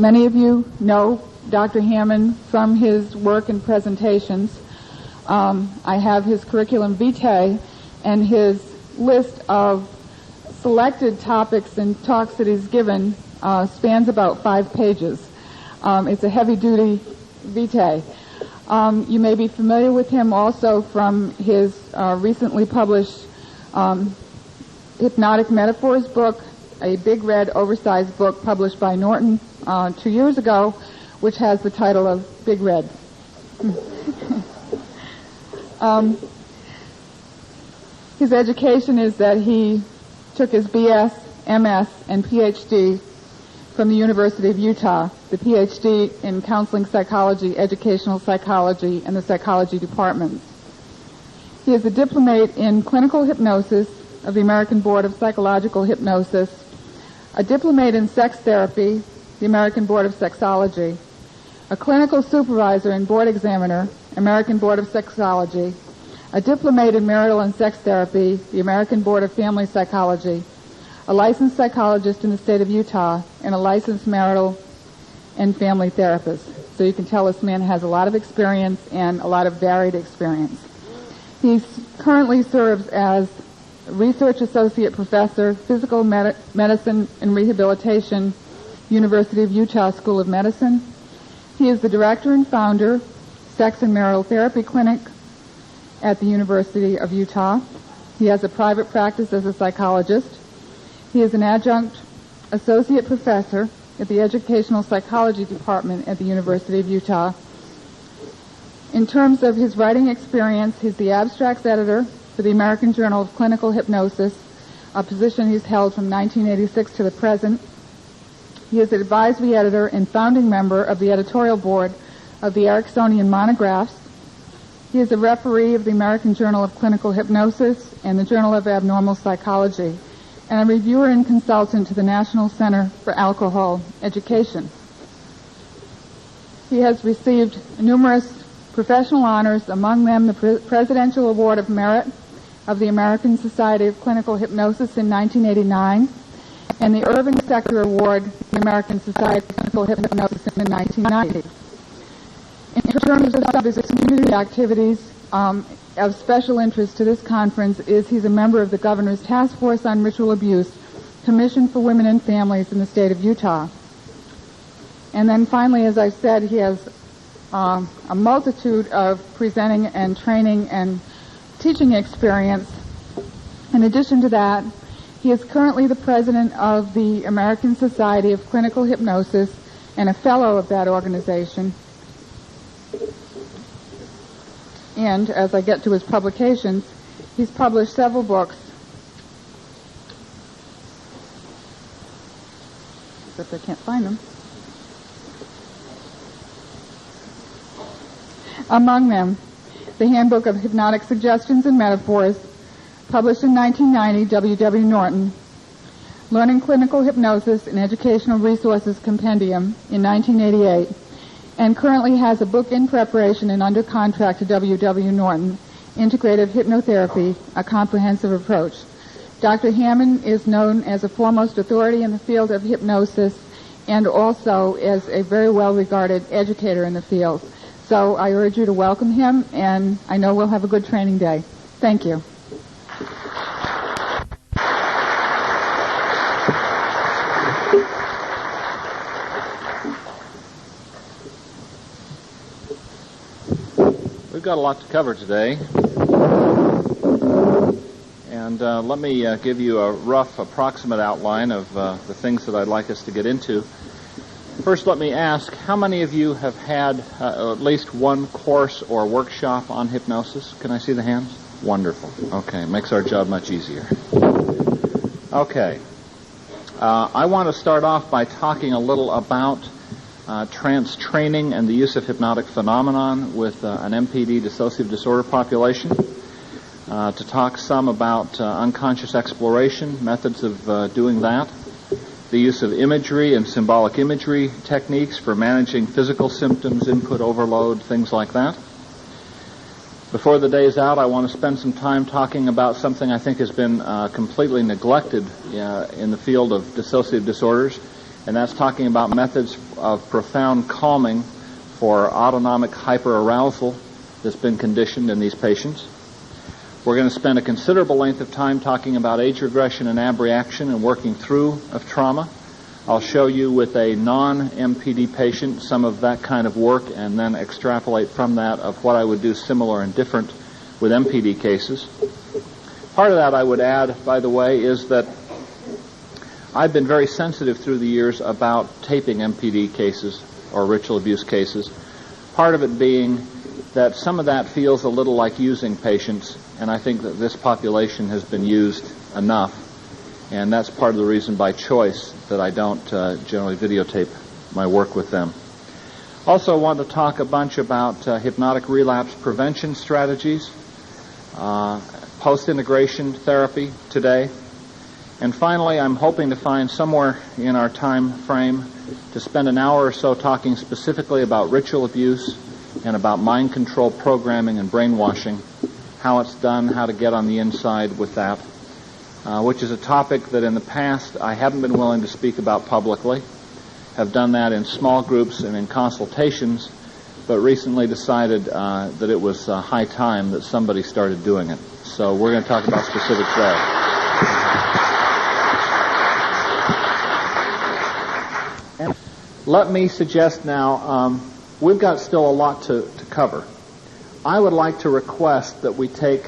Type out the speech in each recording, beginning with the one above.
Many of you know Dr. Hammond from his work and presentations. I have his curriculum vitae and his list of selected topics and talks that he's given spans about 5 pages. It's a heavy-duty vitae. You may be familiar with him also from his recently published Hypnotic Metaphors book, a big red oversized book published by Norton 2 years ago, which has the title of Big Red. His education is that he took his BS, MS, and PhD from the University of Utah, the PhD in counseling psychology, educational psychology, and the psychology departments. He is a diplomate in clinical hypnosis of the American Board of Psychological Hypnosis, a diplomate in sex therapy, the American Board of Sexology, a clinical supervisor and board examiner, American Board of Sexology, a diplomate in marital and sex therapy, the American Board of Family Psychology, a licensed psychologist in the state of Utah, and a licensed marital and family therapist. So you can tell this man has a lot of experience and a lot of varied experience. He currently serves as Research Associate Professor, Physical Medicine and Rehabilitation, University of Utah School of Medicine. He is the director and founder, Sex and Marital Therapy Clinic at the University of Utah. He has a private practice as a psychologist. He is an adjunct associate professor at the Educational Psychology Department at the University of Utah. In terms of his writing experience, he's the abstracts editor for the American Journal of Clinical Hypnosis, a position he's held from 1986 to the present. He is an advisory editor and founding member of the editorial board of the Ericksonian Monographs. He is a referee of the American Journal of Clinical Hypnosis and the Journal of Abnormal Psychology, and a reviewer and consultant to the National Center for Alcohol Education. He has received numerous professional honors, among them the Presidential Award of Merit of the American Society of Clinical Hypnosis in 1989, and the Irving Sector Award of the American Society of Clinical Hypnosis in 1990. In terms of his community activities, of special interest to this conference is he's a member of the Governor's Task Force on Ritual Abuse, Commission for Women and Families in the state of Utah. And then finally, as I said, he has a multitude of presenting and training and teaching experience. In addition to that, he is currently the president of the American Society of Clinical Hypnosis and a fellow of that organization. And as I get to his publications, he's published several books. Except I can't find them. Among them, the Handbook of Hypnotic Suggestions and Metaphors, published in 1990, W.W. Norton, Learning Clinical Hypnosis and Educational Resources Compendium in 1988, and currently has a book in preparation and under contract to W.W. Norton, Integrative Hypnotherapy, A Comprehensive Approach. Dr. Hammond is known as a foremost authority in the field of hypnosis and also as a very well-regarded educator in the field. So I urge you to welcome him, and I know we'll have a good training day. Thank you. We've got a lot to cover today, and let me give you a rough approximate outline of the things that I'd like us to get into. First, let me ask, how many of you have had at least one course or workshop on hypnosis? Can I see the hands? Wonderful. Okay, makes our job much easier. Okay. I want to start off by talking a little about trance training and the use of hypnotic phenomenon with an MPD dissociative disorder population, to talk some about unconscious exploration, methods of doing that, the use of imagery and symbolic imagery techniques for managing physical symptoms, input overload, things like that. Before the day is out, I want to spend some time talking about something I think has been completely neglected in the field of dissociative disorders, and that's talking about methods of profound calming for autonomic hyperarousal that's been conditioned in these patients. We're going to spend a considerable length of time talking about age regression and abreaction and working through of trauma. I'll show you with a non-MPD patient some of that kind of work and then extrapolate from that of what I would do similar and different with MPD cases. Part of that I would add, by the way, is that I've been very sensitive through the years about taping MPD cases or ritual abuse cases. Part of it being that some of that feels a little like using patients, and I think that this population has been used enough, and that's part of the reason by choice that I don't generally videotape my work with them. Also want to talk a bunch about hypnotic relapse prevention strategies, post-integration therapy today, and finally I'm hoping to find somewhere in our time frame to spend an hour or so talking specifically about ritual abuse and about mind control programming and brainwashing, how it's done, how to get on the inside with that, which is a topic that in the past I haven't been willing to speak about publicly, have done that in small groups and in consultations, but recently decided that it was high time that somebody started doing it. So we're going to talk about specifics there. Let me suggest now, we've got still a lot to cover. I would like to request that we take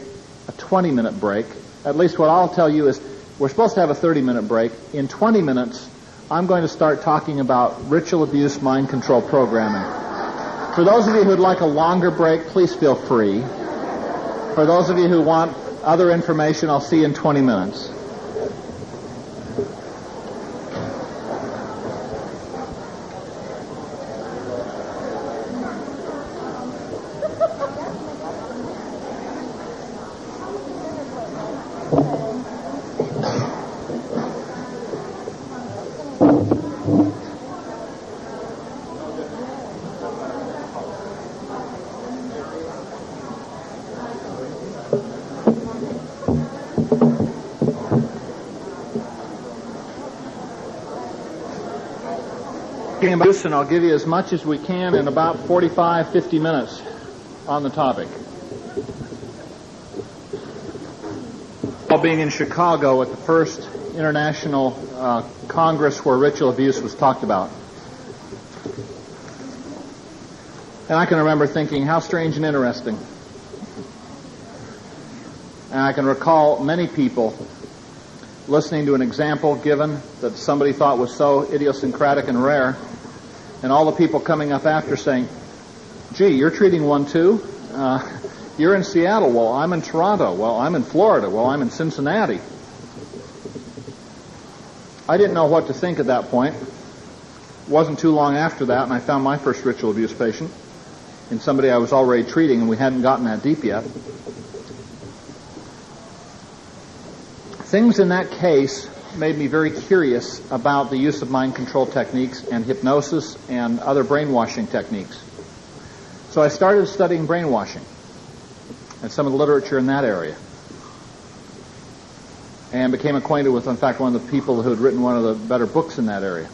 a 20-minute break. At least what I'll tell you is we're supposed to have a 30-minute break. In 20 minutes, I'm going to start talking about ritual abuse mind control programming. For those of you who'd like a longer break, please feel free. For those of you who want other information, I'll see you in 20 minutes. And I'll give you as much as we can in about 45, 50 minutes on the topic. While being in Chicago at the first international Congress where ritual abuse was talked about. And I can remember thinking, how strange and interesting. And I can recall many people listening to an example given that somebody thought was so idiosyncratic and rare, and all the people coming up after saying, gee, you're treating one too? You're in Seattle. Well, I'm in Toronto. Well, I'm in Florida. Well, I'm in Cincinnati. I didn't know what to think at that point. It wasn't too long after that, and I found my first ritual abuse patient in somebody I was already treating, and we hadn't gotten that deep yet. Things in that case made me very curious about the use of mind control techniques and hypnosis and other brainwashing techniques. So I started studying brainwashing and some of the literature in that area, and became acquainted with, in fact, one of the people who had written one of the better books in that area.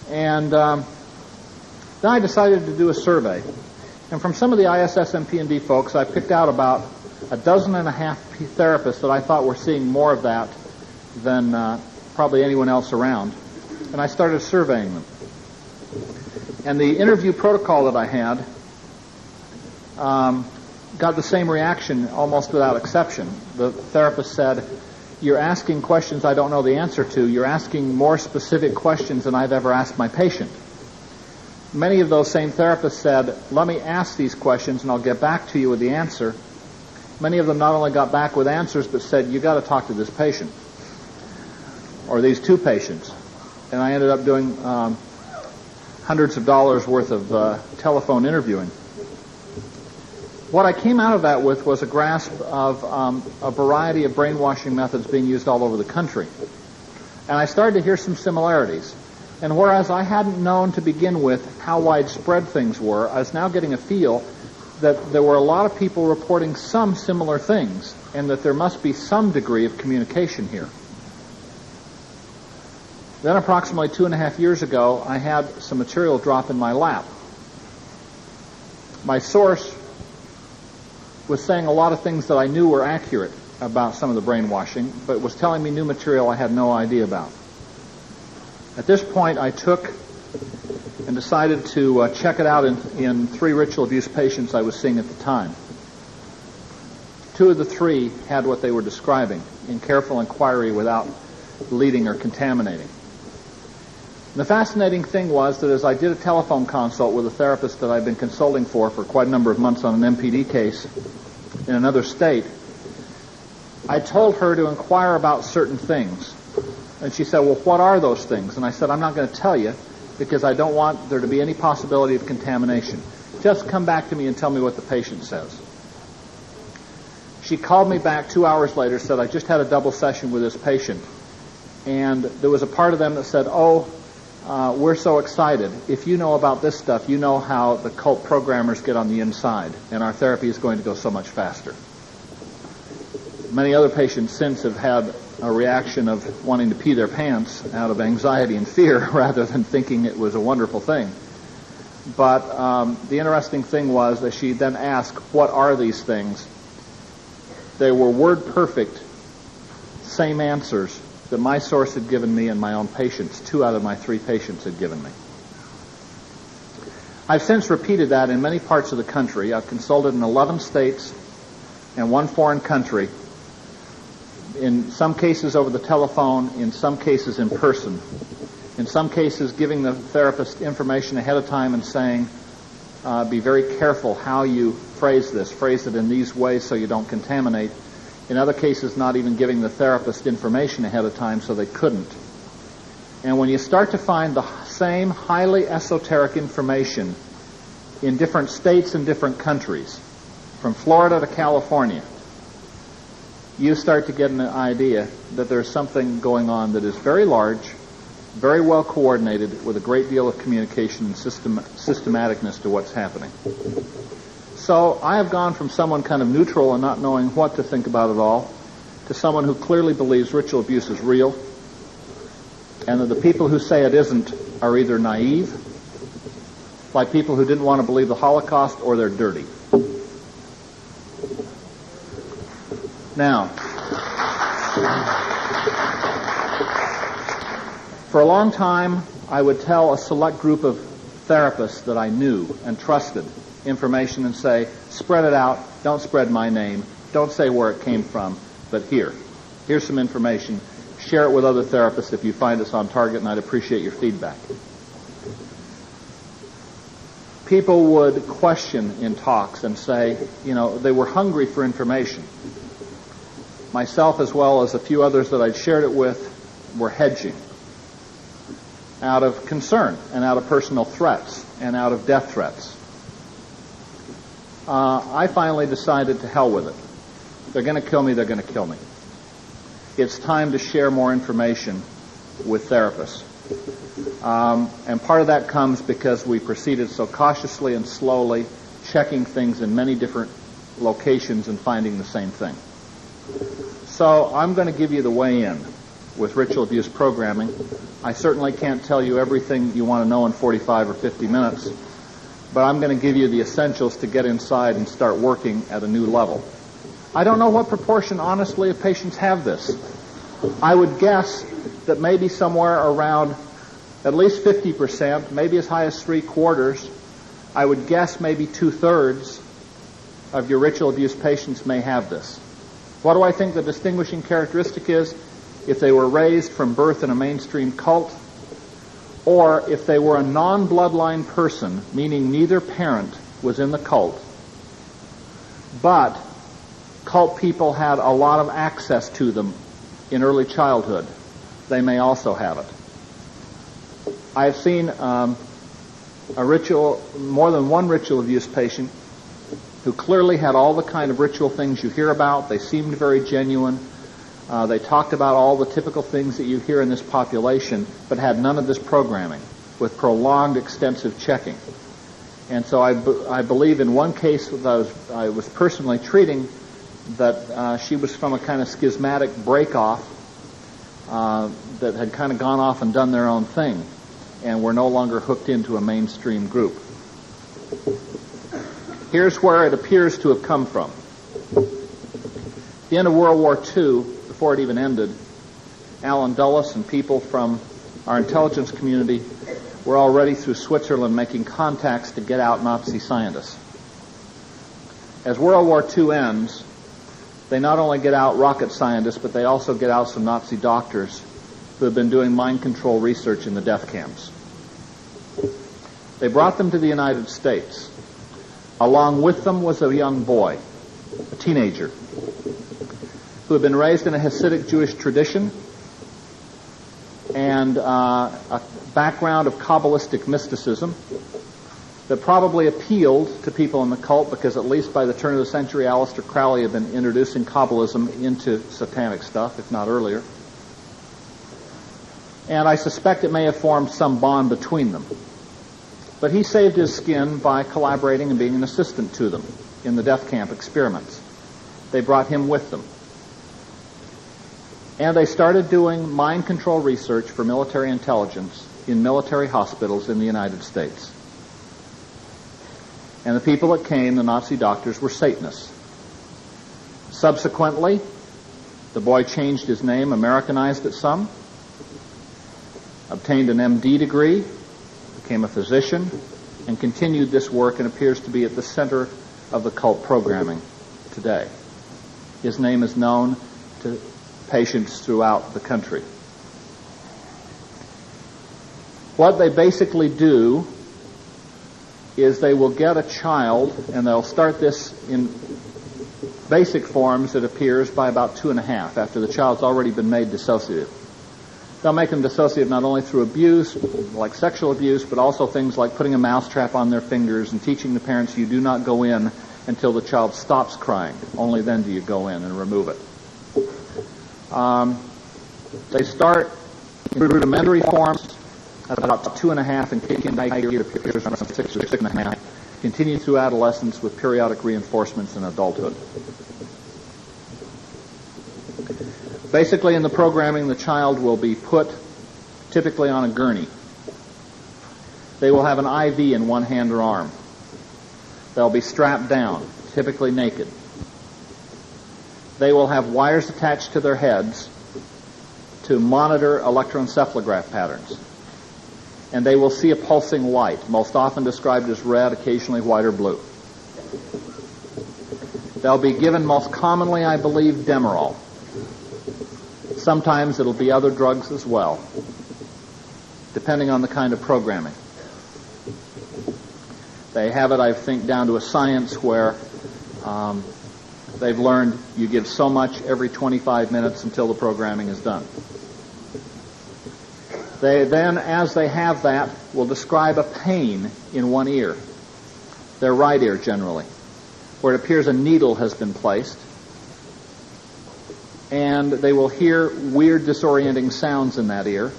And then I decided to do a survey. And from some of the ISS MPD folks, I picked out about 12 therapists that I thought were seeing more of that than probably anyone else around. And I started surveying them. And the interview protocol that I had got the same reaction almost without exception. The therapist said, you're asking questions I don't know the answer to. You're asking more specific questions than I've ever asked my patient. Many of those same therapists said, let me ask these questions and I'll get back to you with the answer. Many of them not only got back with answers, but said, you got to talk to this patient, or these two patients. And I ended up doing hundreds of dollars worth of telephone interviewing. What I came out of that with was a grasp of a variety of brainwashing methods being used all over the country. And I started to hear some similarities. And whereas I hadn't known to begin with how widespread things were, I was now getting a feel that there were a lot of people reporting some similar things, and that there must be some degree of communication here. Then approximately 2.5 years ago, I had some material drop in my lap. My source was saying a lot of things that I knew were accurate about some of the brainwashing, but was telling me new material I had no idea about. At this point, I took and decided to check it out in 3 ritual abuse patients I was seeing at the time. 2 of the 3 had what they were describing in careful inquiry without leading or contaminating. And the fascinating thing was that as I did a telephone consult with a therapist that I'd been consulting for quite a number of months on an MPD case in another state, I told her to inquire about certain things. And she said, well, what are those things? And I said, I'm not going to tell you because I don't want there to be any possibility of contamination. Just come back to me and tell me what the patient says. She called me back 2 hours later, said, I just had a double session with this patient. And there was a part of them that said, we're so excited. If you know about this stuff, you know how the cult programmers get on the inside, and our therapy is going to go so much faster. Many other patients since have had a reaction of wanting to pee their pants out of anxiety and fear rather than thinking it was a wonderful thing. But the interesting thing was that she then asked, what are these things? They were word-perfect, same answers that my source had given me and my own patients. 2 out of my 3 patients had given me. I've since repeated that in many parts of the country. I've consulted in 11 states and 1 foreign country, in some cases over the telephone, in some cases in person, in some cases giving the therapist information ahead of time and saying, be very careful how you phrase this. Phrase it in these ways so you don't contaminate. In other cases, not even giving the therapist information ahead of time so they couldn't. And when you start to find the same highly esoteric information in different states and different countries, from Florida to California, you start to get an idea that there's something going on that is very large, very well coordinated, with a great deal of communication and systematicness to what's happening. So I have gone from someone kind of neutral and not knowing what to think about it all to someone who clearly believes ritual abuse is real, and that the people who say it isn't are either naive, like people who didn't want to believe the Holocaust, or they're dirty. Now, for a long time, I would tell a select group of therapists that I knew and trusted information and say, spread it out, don't spread my name, don't say where it came from, but here's some information, share it with other therapists if you find us on target, and I'd appreciate your feedback. People would question in talks and say, they were hungry for information. Myself, as well as a few others that I'd shared it with, were hedging out of concern and out of personal threats and out of death threats. I finally decided to hell with it. They're going to kill me, they're going to kill me. It's time to share more information with therapists. And part of that comes because we proceeded so cautiously and slowly, checking things in many different locations and finding the same thing. So I'm going to give you the way in with ritual abuse programming. I certainly can't tell you everything you want to know in 45 or 50 minutes, but I'm going to give you the essentials to get inside and start working at a new level. I don't know what proportion, honestly, of patients have this. I would guess that maybe somewhere around at least 50%, maybe as high as 3/4. I would guess maybe 2/3 of your ritual abuse patients may have this. What do I think the distinguishing characteristic is? If they were raised from birth in a mainstream cult, or if they were a non-bloodline person, meaning neither parent was in the cult, but cult people had a lot of access to them in early childhood, they may also have it. I've seen more than one ritual abuse patient who clearly had all the kind of ritual things you hear about. They seemed very genuine. They talked about all the typical things that you hear in this population, but had none of this programming with prolonged, extensive checking. And so I believe in one case that I was personally treating that she was from a kind of schismatic break-off that had kind of gone off and done their own thing and were no longer hooked into a mainstream group. Here's where it appears to have come from. At the end of World War II, before it even ended, Alan Dulles and people from our intelligence community were already through Switzerland making contacts to get out Nazi scientists. As World War II ends, they not only get out rocket scientists, but they also get out some Nazi doctors who have been doing mind control research in the death camps. They brought them to the United States. Along with them was a young boy, a teenager, who had been raised in a Hasidic Jewish tradition and a background of Kabbalistic mysticism that probably appealed to people in the cult because at least by the turn of the century, Aleister Crowley had been introducing Kabbalism into satanic stuff, if not earlier. And I suspect it may have formed some bond between them. But he saved his skin by collaborating and being an assistant to them in the death camp experiments. They brought him with them. And they started doing mind control research for military intelligence in military hospitals in the United States. And the people that came, the Nazi doctors, were Satanists. Subsequently, the boy changed his name, Americanized it some, obtained an MD degree, became a physician, and continued this work and appears to be at the center of the cult programming today. His name is known to patients throughout the country. What they basically do is they will get a child, and they'll start this in basic forms, it appears, by about 2.5, after the child's already been made dissociative. They'll make them dissociative not only through abuse, like sexual abuse, but also things like putting a mousetrap on their fingers and teaching the parents you do not go in until the child stops crying. Only then do you go in and remove it. They start in rudimentary forms at about 2.5 and kick in by year, it appears around 6 or 6.5, continue through adolescence with periodic reinforcements in adulthood. Basically, in the programming, the child will be put typically on a gurney. They will have an IV in one hand or arm. They'll be strapped down, typically naked. They will have wires attached to their heads to monitor electroencephalograph patterns. And they will see a pulsing light, most often described as red, occasionally white or blue. They'll be given most commonly, I believe, Demerol. Sometimes it'll be other drugs as well, depending on the kind of programming. They have it, I think, down to a science where they've learned you give so much every 25 minutes until the programming is done. They then, as they have that, will describe a pain in one ear, their right ear generally, where it appears a needle has been placed, and they will hear weird disorienting sounds in that ear,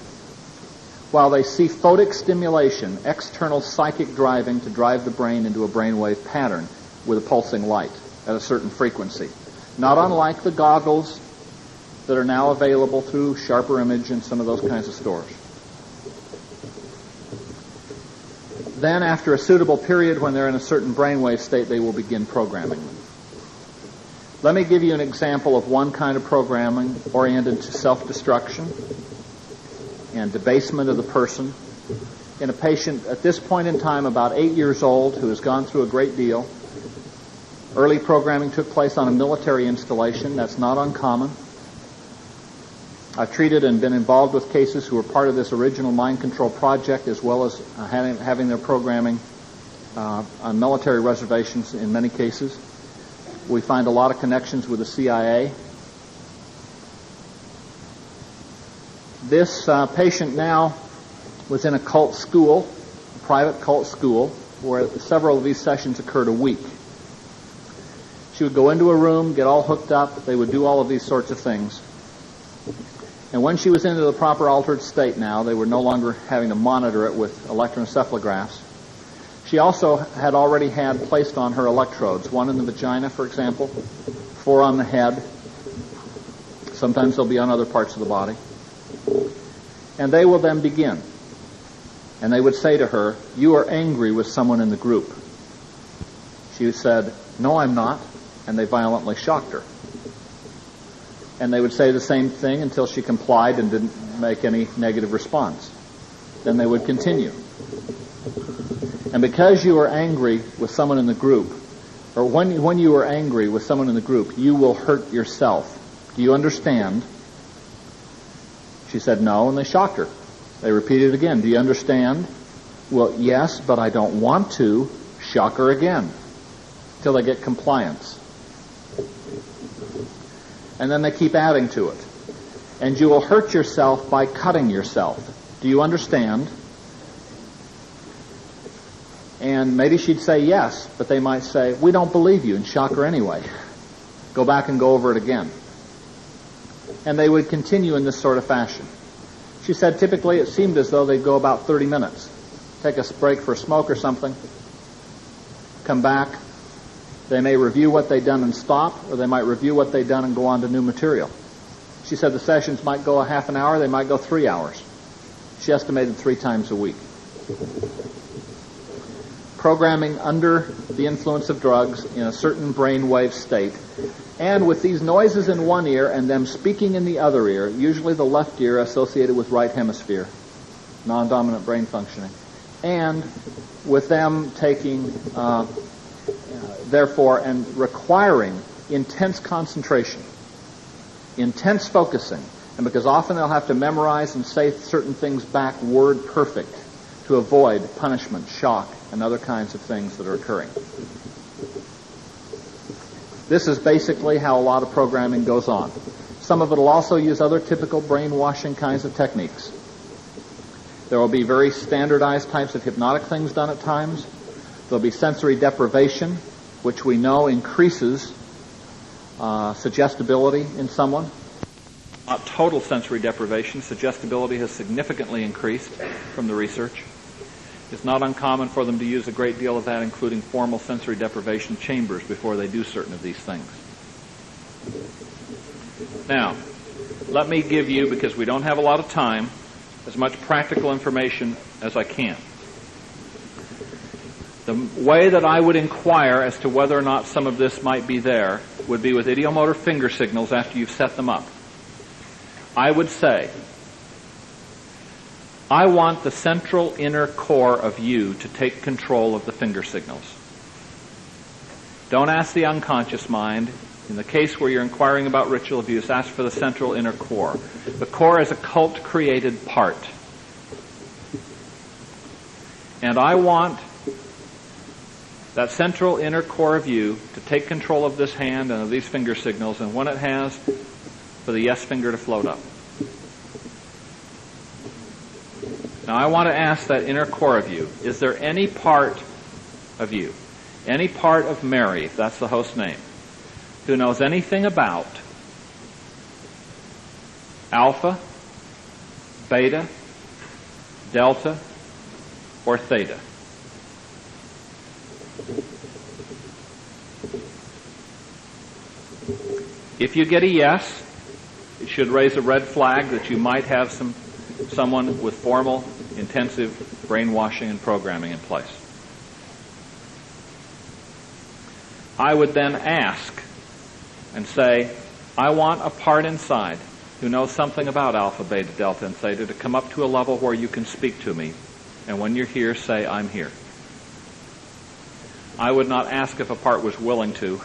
while they see photic stimulation, external psychic driving to drive the brain into a brainwave pattern with a pulsing light at a certain frequency. Not unlike the goggles that are now available through Sharper Image and some of those kinds of stores. Then, after a suitable period when they're in a certain brainwave state, they will begin programming them. Let me give you an example of one kind of programming oriented to self-destruction and debasement of the person in a patient at this point in time about 8 years old who has gone through a great deal. Early programming took place on a military installation. That's not uncommon. I've treated and been involved with cases who were part of this original mind control project, as well as having their programming on military reservations in many cases. We find a lot of connections with the CIA. This patient now was in a cult school, a private cult school, where several of these sessions occurred a week. She would go into a room, get all hooked up. They would do all of these sorts of things. And when she was into the proper altered state now, they were no longer having to monitor it with electroencephalographs. She also had already had placed on her electrodes, one in the vagina, for example, 4 on the head. Sometimes they'll be on other parts of the body. And they will then begin. And they would say to her, "You are angry with someone in the group." She said, "No, I'm not." And they violently shocked her. And they would say the same thing until she complied and didn't make any negative response. Then they would continue. And because you are angry with someone in the group, or when you are angry with someone in the group, you will hurt yourself. Do you understand? She said no, and they shocked her. They repeated it again. Do you understand? Well, yes, but I don't want to. Shock her again till they get compliance. And then they keep adding to it. And you will hurt yourself by cutting yourself. Do you understand? And maybe she'd say yes, but they might say, "We don't believe you," and shock her anyway. Go back and go over it again. And they would continue in this sort of fashion. She said typically it seemed as though they'd go about 30 minutes. Take a break for a smoke or something. Come back. They may review what they'd done and stop, or they might review what they'd done and go on to new material. She said the sessions might go a half an hour, they might go 3 hours. She estimated 3 times a week. Programming under the influence of drugs in a certain brainwave state, and with these noises in one ear and them speaking in the other ear, usually the left ear associated with right hemisphere, non-dominant brain functioning, and with them taking, therefore, and requiring intense concentration, intense focusing, and because often they'll have to memorize and say certain things back word perfect to avoid punishment, shock, and other kinds of things that are occurring. This is basically how a lot of programming goes on. Some of it will also use other typical brainwashing kinds of techniques. There will be very standardized types of hypnotic things done at times. There'll be sensory deprivation, which we know increases suggestibility in someone. Not total sensory deprivation. Suggestibility has significantly increased from the research. It's not uncommon for them to use a great deal of that, including formal sensory deprivation chambers, before they do certain of these things. Now, let me give you, because we don't have a lot of time, as much practical information as I can. The way that I would inquire as to whether or not some of this might be there would be with idiomotor finger signals after you've set them up. I would say, I want the central inner core of you to take control of the finger signals. Don't ask the unconscious mind. In the case where you're inquiring about ritual abuse, ask for the central inner core. The core is a cult-created part. And I want that central inner core of you to take control of this hand and of these finger signals, and when it has, for the yes finger to float up. Now I want to ask that inner core of you, is there any part of you, any part of Mary, if that's the host name, who knows anything about alpha, beta, delta, or theta? If you get a yes, it should raise a red flag that you might have someone with formal, intensive brainwashing and programming in place. I would then ask and say, I want a part inside who knows something about alpha, beta, delta, and theta to come up to a level where you can speak to me. And when you're here, say, I'm here. I would not ask if a part was willing to.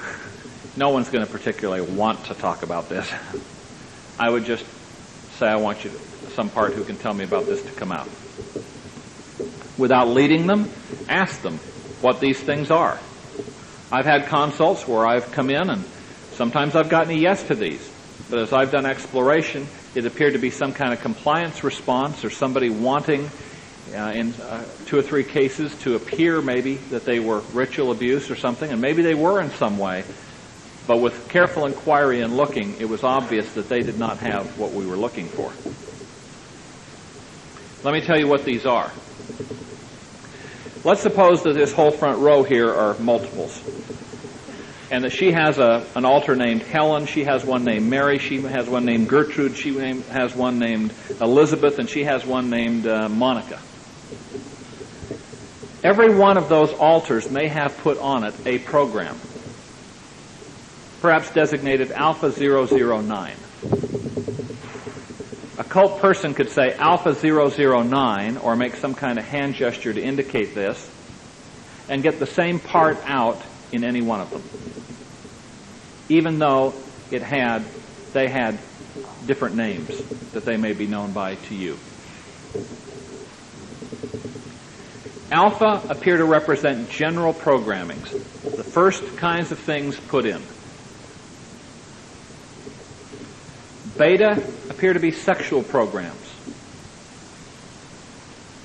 No one's going to particularly want to talk about this. I would just say, I want you some part who can tell me about this to come out. Without leading them, ask them what these things are. I've had consults where I've come in and sometimes I've gotten a yes to these. But as I've done exploration, it appeared to be some kind of compliance response or somebody wanting, in 2 or 3 cases, to appear maybe that they were ritual abuse or something, and maybe they were in some way. But with careful inquiry and looking, it was obvious that they did not have what we were looking for. Let me tell you what these are. Let's suppose that this whole front row here are multiples. and that she has an alter named Helen, she has one named Mary, she has one named Gertrude, she has one named Elizabeth, and she has one named Monica. Every one of those altars may have put on it a program, perhaps designated Alpha 009. A cult person could say Alpha 009 or make some kind of hand gesture to indicate this and get the same part out in any one of them, even though they had different names that they may be known by to you. Alpha appear to represent general programmings, the first kinds of things put in. Beta appear to be sexual programs.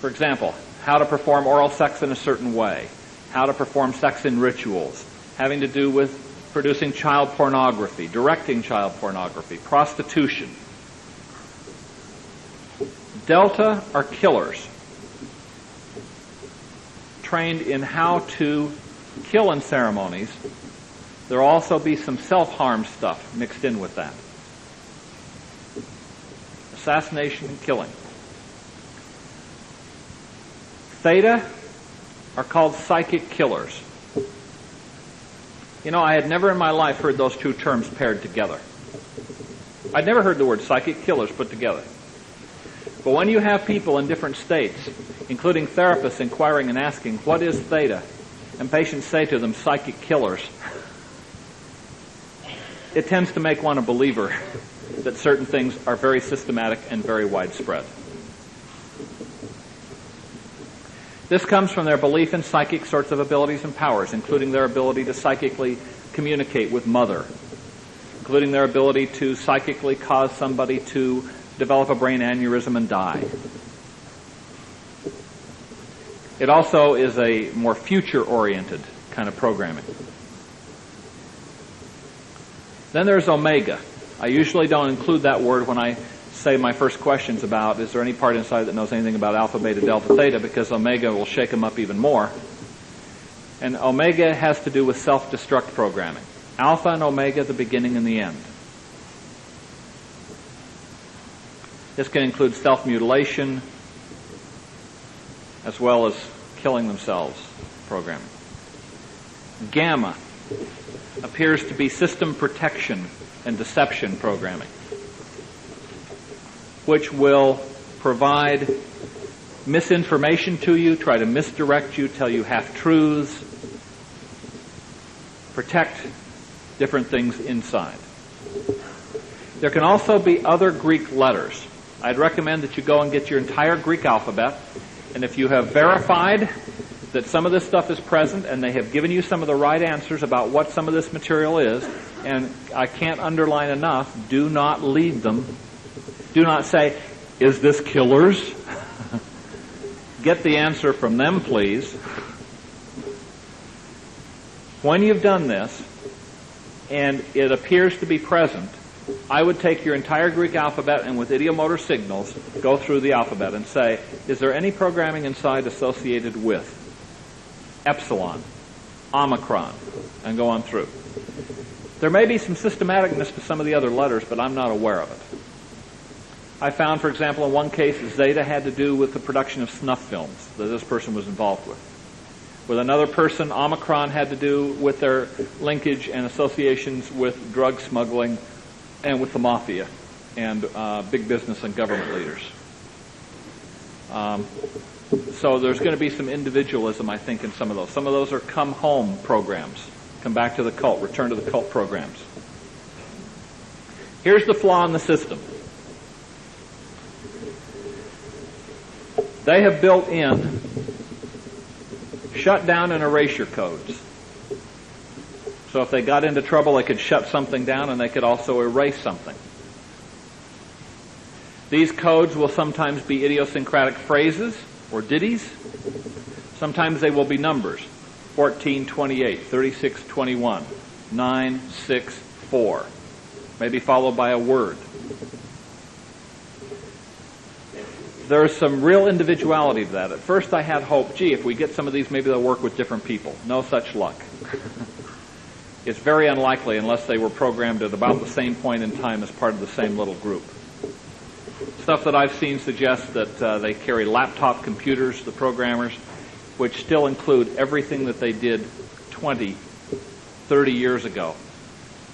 For example, how to perform oral sex in a certain way, how to perform sex in rituals, having to do with producing child pornography, directing child pornography, prostitution. Delta are killers, trained in how to kill in ceremonies. There will also be some self-harm stuff mixed in with that. Assassination and killing. Theta are called psychic killers. You know, I had never in my life heard those two terms paired together. I'd never heard the word psychic killers put together. But when you have people in different states, including therapists inquiring and asking, what is theta? And patients say to them, psychic killers, it tends to make one a believer that certain things are very systematic and very widespread. This comes from their belief in psychic sorts of abilities and powers, including their ability to psychically communicate with Mother, including their ability to psychically cause somebody to develop a brain aneurysm and die. It also is a more future-oriented kind of programming. Then there's Omega. I usually don't include that word when I say my first questions about, is there any part inside that knows anything about Alpha, Beta, Delta, Theta, because Omega will shake them up even more. And Omega has to do with self-destruct programming. Alpha and Omega, the beginning and the end. This can include self-mutilation as well as killing themselves programming. Gamma appears to be system protection and deception programming, which will provide misinformation to you, try to misdirect you, tell you half-truths, protect different things inside. There can also be other Greek letters. I'd recommend that you go and get your entire Greek alphabet, and if you have verified that some of this stuff is present and they have given you some of the right answers about what some of this material is, and I can't underline enough, do not lead them. Do not say, is this killers? Get the answer from them, please. When you've done this, and it appears to be present, I would take your entire Greek alphabet and with idiomotor signals, go through the alphabet and say, is there any programming inside associated with Epsilon, Omicron, and go on through. There may be some systematicness to some of the other letters, but I'm not aware of it. I found, for example, in one case, Zeta had to do with the production of snuff films that this person was involved with. With another person, Omicron had to do with their linkage and associations with drug smuggling and with the mafia and big business and government leaders. So there's going to be some individualism, I think, in some of those. Some of those are come home programs. Come back to the cult, return to the cult programs. Here's the flaw in the system. They have built in shut down and erasure codes. So if they got into trouble, they could shut something down and they could also erase something. These codes will sometimes be idiosyncratic phrases or ditties. Sometimes they will be numbers. 1428, 3621, 964. Maybe followed by a word. There's some real individuality to that. At first I had hope, gee, if we get some of these, maybe they'll work with different people. No such luck. It's very unlikely unless they were programmed at about the same point in time as part of the same little group. Stuff that I've seen suggests that they carry laptop computers, the programmers, which still include everything that they did 20, 30 years ago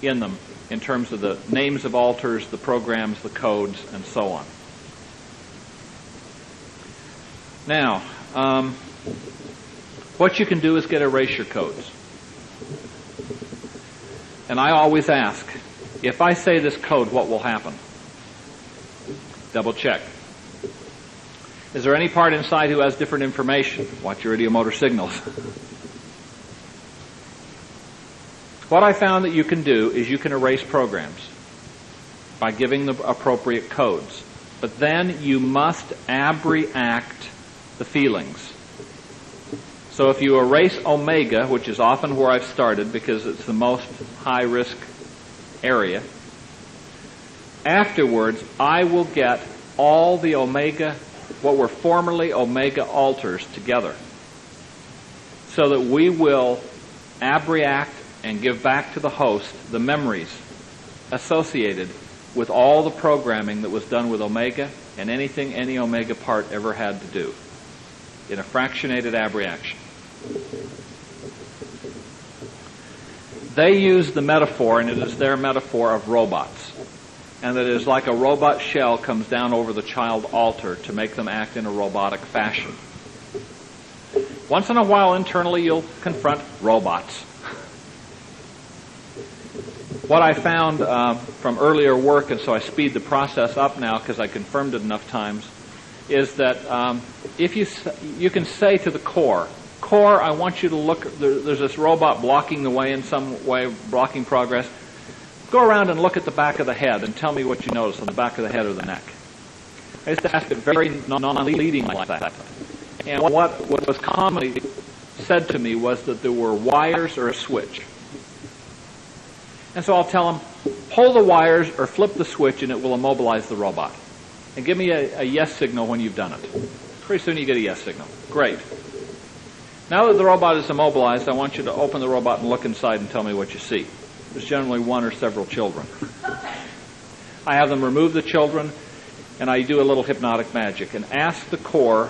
in them in terms of the names of alters, the programs, the codes, and so on. Now, what you can do is get erasure codes. And I always ask, if I say this code, what will happen? Double check. Is there any part inside who has different information? Watch your idiomotor signals. What I found that you can do is you can erase programs by giving the appropriate codes. But then you must abreact the feelings. So if you erase omega, which is often where I've started because it's the most high-risk area, afterwards I will get all the omega, what were formerly omega alters, together so that we will abreact and give back to the host the memories associated with all the programming that was done with omega and anything any omega part ever had to do in a fractionated abreaction. They use the metaphor, and it is their metaphor of robots, and that it is like a robot shell comes down over the child alter to make them act in a robotic fashion. Once in a while, internally, you'll confront robots. What I found from earlier work, and so I speed the process up now because I confirmed it enough times, is that if you can say to the core, I want you to look, there's this robot blocking the way in some way, blocking progress. Go around and look at the back of the head and tell me what you notice on the back of the head or the neck. I used to ask it very non-leading like that. And what was commonly said to me was that there were wires or a switch. And so I'll tell them, pull the wires or flip the switch and it will immobilize the robot. And give me a yes signal when you've done it. Pretty soon you get a yes signal. Great. Now that the robot is immobilized, I want you to open the robot and look inside and tell me what you see. There's generally one or several children. I have them remove the children, and I do a little hypnotic magic and ask the core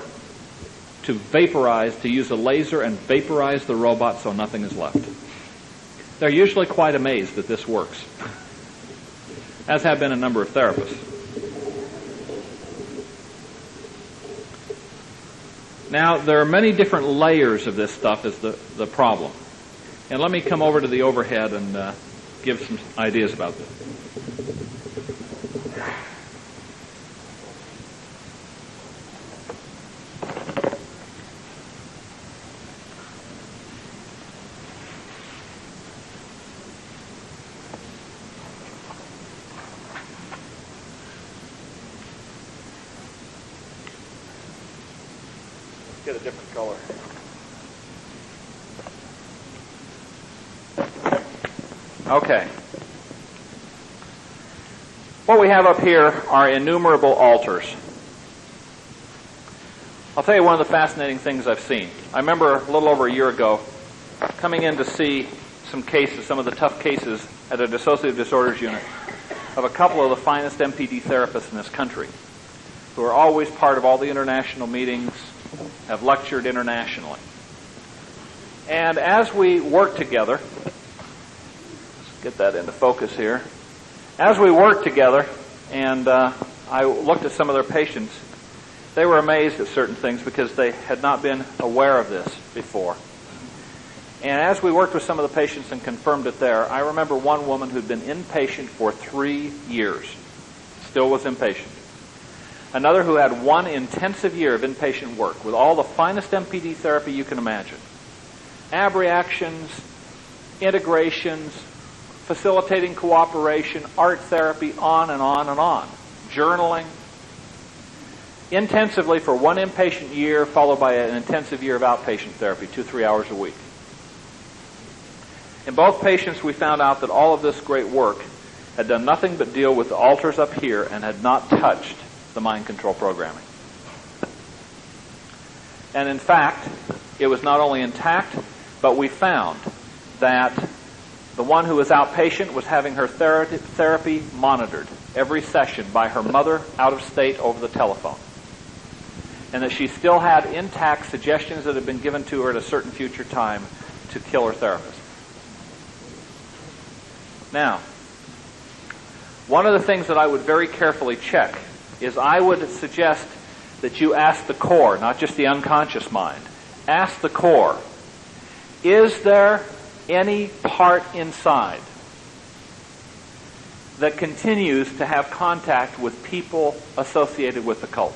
to vaporize, to use a laser and vaporize the robot so nothing is left. They're usually quite amazed that this works, as have been a number of therapists. Now, there are many different layers of this stuff is the problem. And let me come over to the overhead and give some ideas about this. Get a different color. Okay. What we have up here are innumerable alters. I'll tell you one of the fascinating things I've seen. I remember a little over a year ago coming in to see some cases, some of the tough cases at a dissociative disorders unit of a couple of the finest MPD therapists in this country who are always part of all the international meetings, have lectured internationally. And as we work together, let's get that into focus here. As we worked together, and I looked at some of their patients, they were amazed at certain things because they had not been aware of this before. And as we worked with some of the patients and confirmed it there, I remember one woman who'd been inpatient for 3 years, still was inpatient. Another who had 1 intensive year of inpatient work with all the finest MPD therapy you can imagine. Abreactions, integrations, facilitating cooperation, art therapy, on and on and on. Journaling. Intensively for 1 inpatient year, followed by an intensive year of outpatient therapy, 2-3 hours a week. In both patients, we found out that all of this great work had done nothing but deal with the alters up here and had not touched the mind control programming. And in fact, it was not only intact, but we found that The one who was outpatient was having her therapy monitored every session by her mother out of state over the telephone, and that she still had intact suggestions that had been given to her at a certain future time to kill her therapist. Now, one of the things that I would very carefully check is I would suggest that you ask the core, not just the unconscious mind. Ask the core, is there any part inside that continues to have contact with people associated with the cult?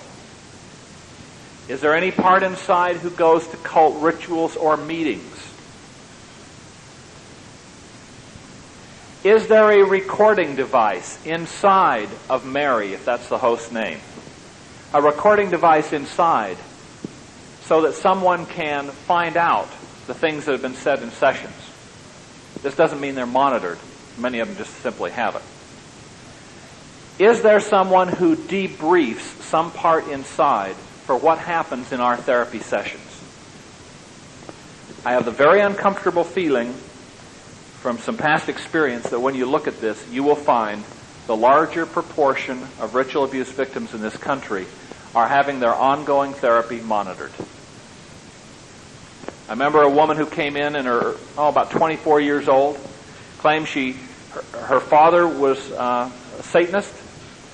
Is there any part inside who goes to cult rituals or meetings? Is there a recording device inside of Mary, if that's the host's name? A recording device inside so that someone can find out the things that have been said in sessions. This doesn't mean they're monitored. Many of them just simply have it. Is there someone who debriefs some part inside for what happens in our therapy sessions? I have the very uncomfortable feeling from some past experience that when you look at this, you will find the larger proportion of ritual abuse victims in this country are having their ongoing therapy monitored. I remember a woman who came in and about 24 years old, claimed her father was a Satanist.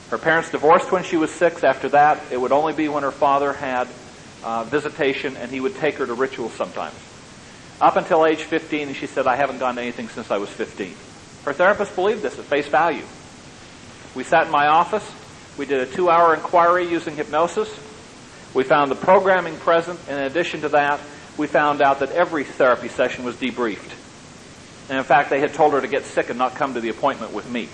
Her parents divorced when she was 6. After that, it would only be when her father had visitation, and he would take her to rituals sometimes. Up until age 15, and she said, I haven't gone to anything since I was 15. Her therapist believed this at face value. We sat in my office. We did a 2-hour inquiry using hypnosis. We found the programming present, and in addition to that, we found out that every therapy session was debriefed. And in fact, they had told her to get sick and not come to the appointment with me.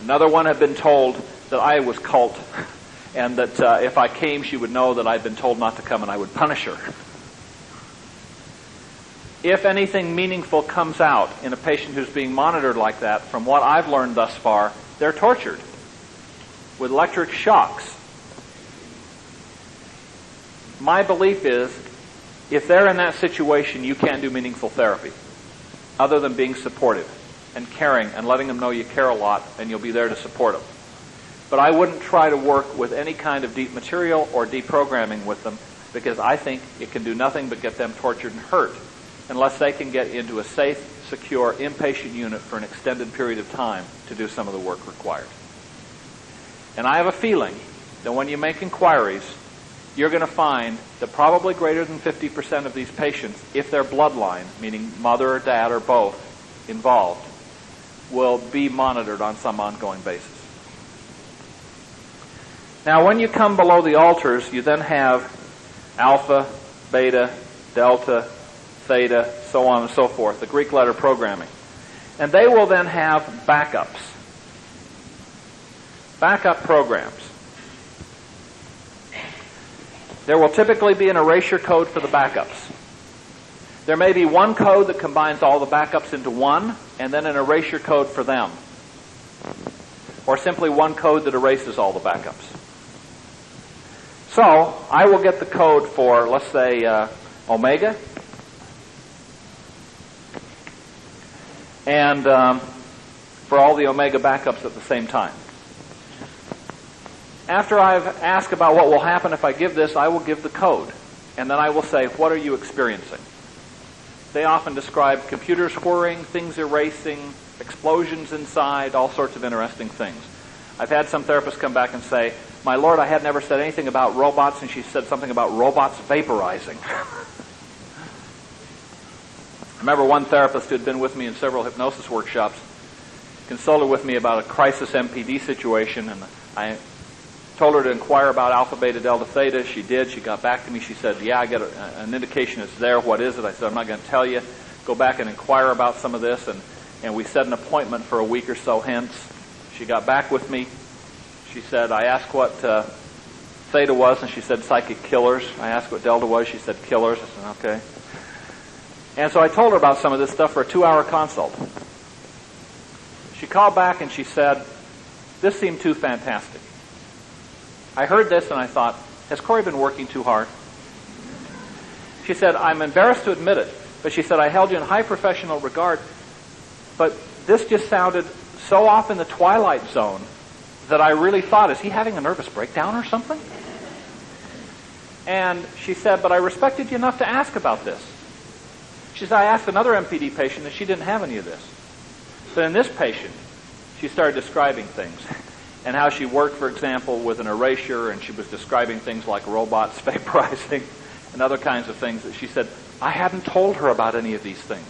Another one had been told that I was cult, and that if I came, she would know that I'd been told not to come and I would punish her. If anything meaningful comes out in a patient who's being monitored like that, from what I've learned thus far, they're tortured with electric shocks. My belief is, if they're in that situation, you can't do meaningful therapy other than being supportive and caring and letting them know you care a lot and you'll be there to support them. But I wouldn't try to work with any kind of deep material or deprogramming with them, because I think it can do nothing but get them tortured and hurt unless they can get into a safe, secure, inpatient unit for an extended period of time to do some of the work required. And I have a feeling that when you make inquiries, you're going to find that probably greater than 50% of these patients, if they're bloodline, meaning mother or dad or both involved, will be monitored on some ongoing basis. Now, when you come below the altars, you then have alpha, beta, delta, theta, so on and so forth, the Greek letter programming. And they will then have backups. Backup programs. There will typically be an erasure code for the backups. There may be one code that combines all the backups into one, and then an erasure code for them. Or simply one code that erases all the backups. So, I will get the code for, let's say, omega, and for all the omega backups at the same time. After I've asked about what will happen if I give this, I will give the code. And then I will say, what are you experiencing? They often describe computers whirring, things erasing, explosions inside, all sorts of interesting things. I've had some therapists come back and say, my Lord, I had never said anything about robots, and she said something about robots vaporizing. I remember one therapist who had been with me in several hypnosis workshops consulted with me about a crisis MPD situation, and I told her to inquire about alpha, beta, delta, theta. She did. She got back to me. She said, yeah, I get an indication it's there. What is it? I said, I'm not going to tell you. Go back and inquire about some of this. And we set an appointment for a week or so hence. She got back with me. She said, I asked what theta was, and she said psychic killers. I asked what delta was. She said killers. I said, okay. And so I told her about some of this stuff for a 2-hour consult. She called back and she said, this seemed too fantastic. I heard this and I thought, has Corey been working too hard? She said, I'm embarrassed to admit it, But she said, I held you in high professional regard, but this just sounded so off in the twilight zone that I really thought, is he having a nervous breakdown or something? And she said, but I respected you enough to ask about this. She said, I asked another MPD patient and she didn't have any of this. But in this patient, she started describing things and how she worked, for example, with an erasure, and she was describing things like robots vaporizing and other kinds of things that she said, I hadn't told her about any of these things.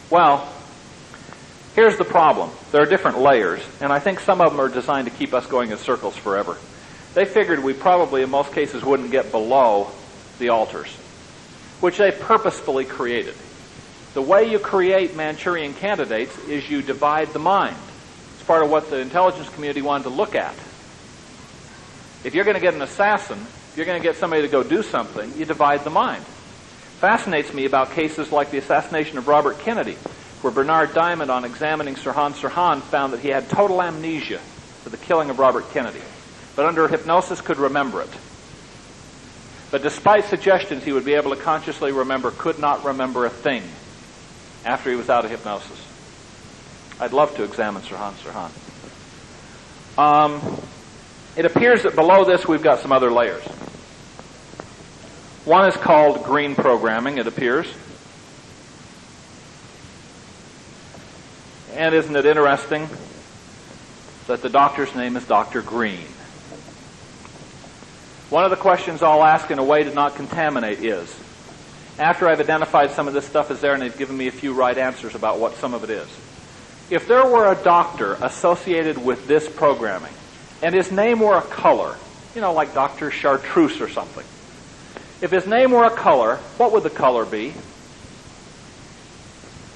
Well, here's the problem. There are different layers, and I think some of them are designed to keep us going in circles forever. They figured we probably, in most cases, wouldn't get below the alters, which they purposefully created. The way you create Manchurian candidates is you divide the mind. It's part of what the intelligence community wanted to look at. If you're going to get an assassin, if you're going to get somebody to go do something, you divide the mind. Fascinates me about cases like the assassination of Robert Kennedy, where Bernard Diamond, on examining Sirhan, found that he had total amnesia for the killing of Robert Kennedy, but under hypnosis could remember it. But despite suggestions he would be able to consciously remember, could not remember a thing after he was out of hypnosis. I'd love to examine Sirhan. It appears that below this we've got some other layers. One is called green programming, it appears. And isn't it interesting that the doctor's name is Dr. Green? One of the questions I'll ask in a way to not contaminate is, after I've identified some of this stuff is there and they've given me a few right answers about what some of it is, if there were a doctor associated with this programming and his name were a color, like Dr. Chartreuse or something, if his name were a color, what would the color be?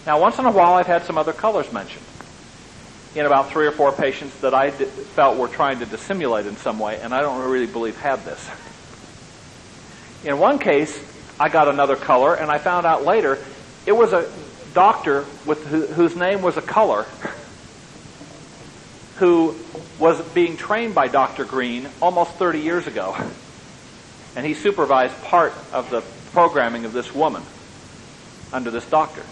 Now, once in a while, I've had some other colors mentioned in about 3 or 4 patients that I felt were trying to dissimulate in some way, and I don't really believe had this. In one case, I got another color, and I found out later it was a doctor whose name was a color who was being trained by Dr. Green almost 30 years ago. And he supervised part of the programming of this woman under this doctor.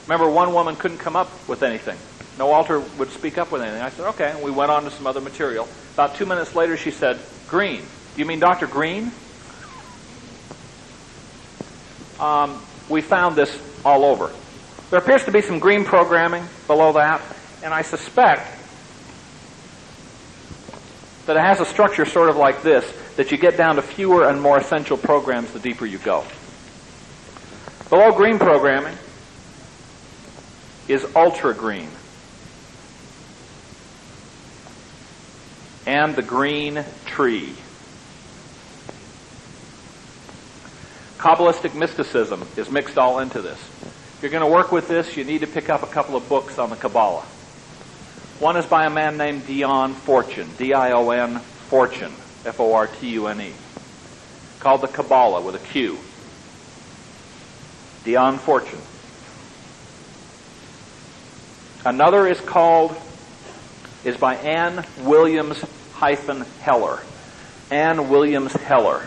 Remember, one woman couldn't come up with anything. No alter would speak up with anything. I said, okay, and we went on to some other material. About 2 minutes later, she said, Green. Do you mean Dr. Green? We found this all over. There appears to be some green programming below that, and I suspect that it has a structure sort of like this, that you get down to fewer and more essential programs the deeper you go. Below green programming is ultra green. And the green tree. Kabbalistic mysticism is mixed all into this. If you're going to work with this, you need to pick up a couple of books on the Kabbalah. One is by a man named Dion Fortune, D-I-O-N, Fortune, F-O-R-T-U-N-E, called the Kabbalah with a Q. Dion Fortune. Another is by Ann Williams-Heller. Ann Williams-Heller.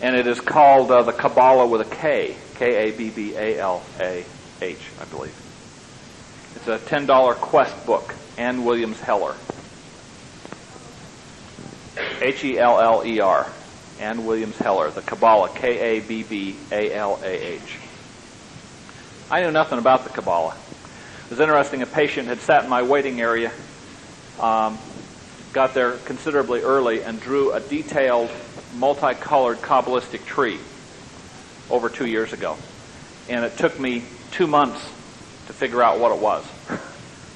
And it is called the Kabbalah with a K. K-A-B-B-A-L-A-H, I believe. It's a $10 quest book. Ann Williams-Heller. H-E-L-L-E-R. Ann Williams-Heller. The Kabbalah. K-A-B-B-A-L-A-H. I knew nothing about the Kabbalah. It was interesting. A patient had sat in my waiting area, got there considerably early, and drew a detailed, multicolored Kabbalistic tree over 2 years ago. And it took me 2 months to figure out what it was.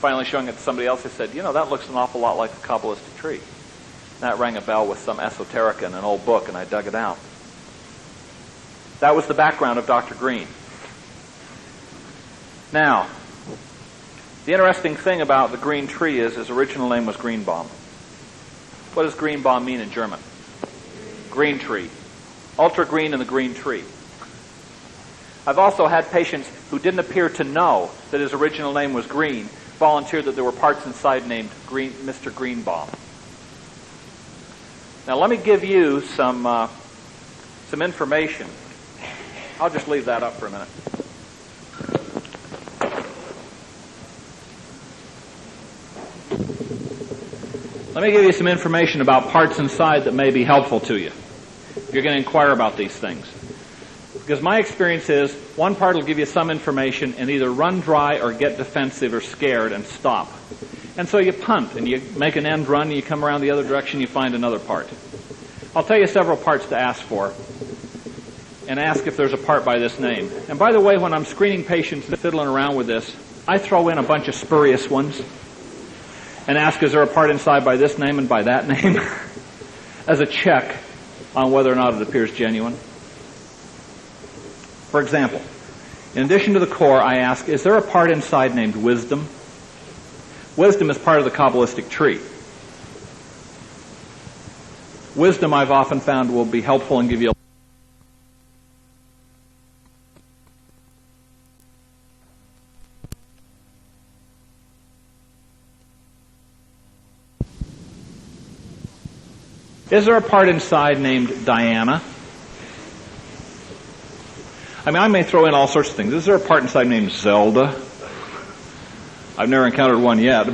Finally showing it to somebody else who said, that looks an awful lot like a Kabbalistic tree. And that rang a bell with some esoterica in an old book, and I dug it out. That was the background of Dr. Green. Now, the interesting thing about the green tree is his original name was Greenbaum. What does Greenbaum mean in German? Green tree. Ultra green in the green tree. I've also had patients who didn't appear to know that his original name was Green, volunteered that there were parts inside named Mr. Greenbaum. Now let me give you some information. I'll just leave that up for a minute. Let me give you some information about parts inside that may be helpful to you if you're going to inquire about these things. Because my experience is one part will give you some information and either run dry or get defensive or scared and stop. And so you punt and you make an end run and you come around the other direction, you find another part. I'll tell you several parts to ask for and ask if there's a part by this name. And by the way, when I'm screening patients and fiddling around with this, I throw in a bunch of spurious ones and ask, is there a part inside by this name and by that name as a check on whether or not it appears genuine. For example, in addition to the core, I ask, is there a part inside named wisdom? Wisdom is part of the Kabbalistic tree. Wisdom, I've often found, will be helpful and give you a Is there a part inside named Diana? I mean, I may throw in all sorts of things. Is there a part inside named Zelda? I've never encountered one yet.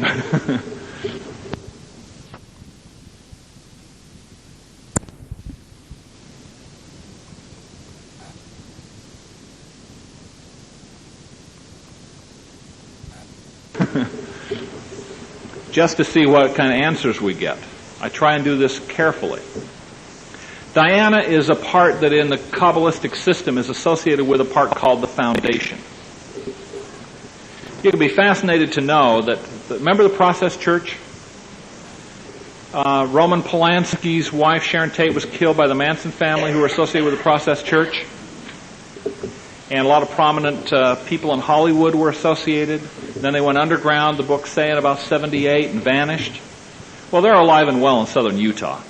Just to see what kind of answers we get. I try and do this carefully. Diana is a part that in the Kabbalistic system is associated with a part called the foundation. You can be fascinated to know that, remember the Process Church? Roman Polanski's wife, Sharon Tate, was killed by the Manson family who were associated with the Process Church. And a lot of prominent people in Hollywood were associated. Then they went underground, the books say, in about 78 and vanished. Well, they're alive and well in southern Utah.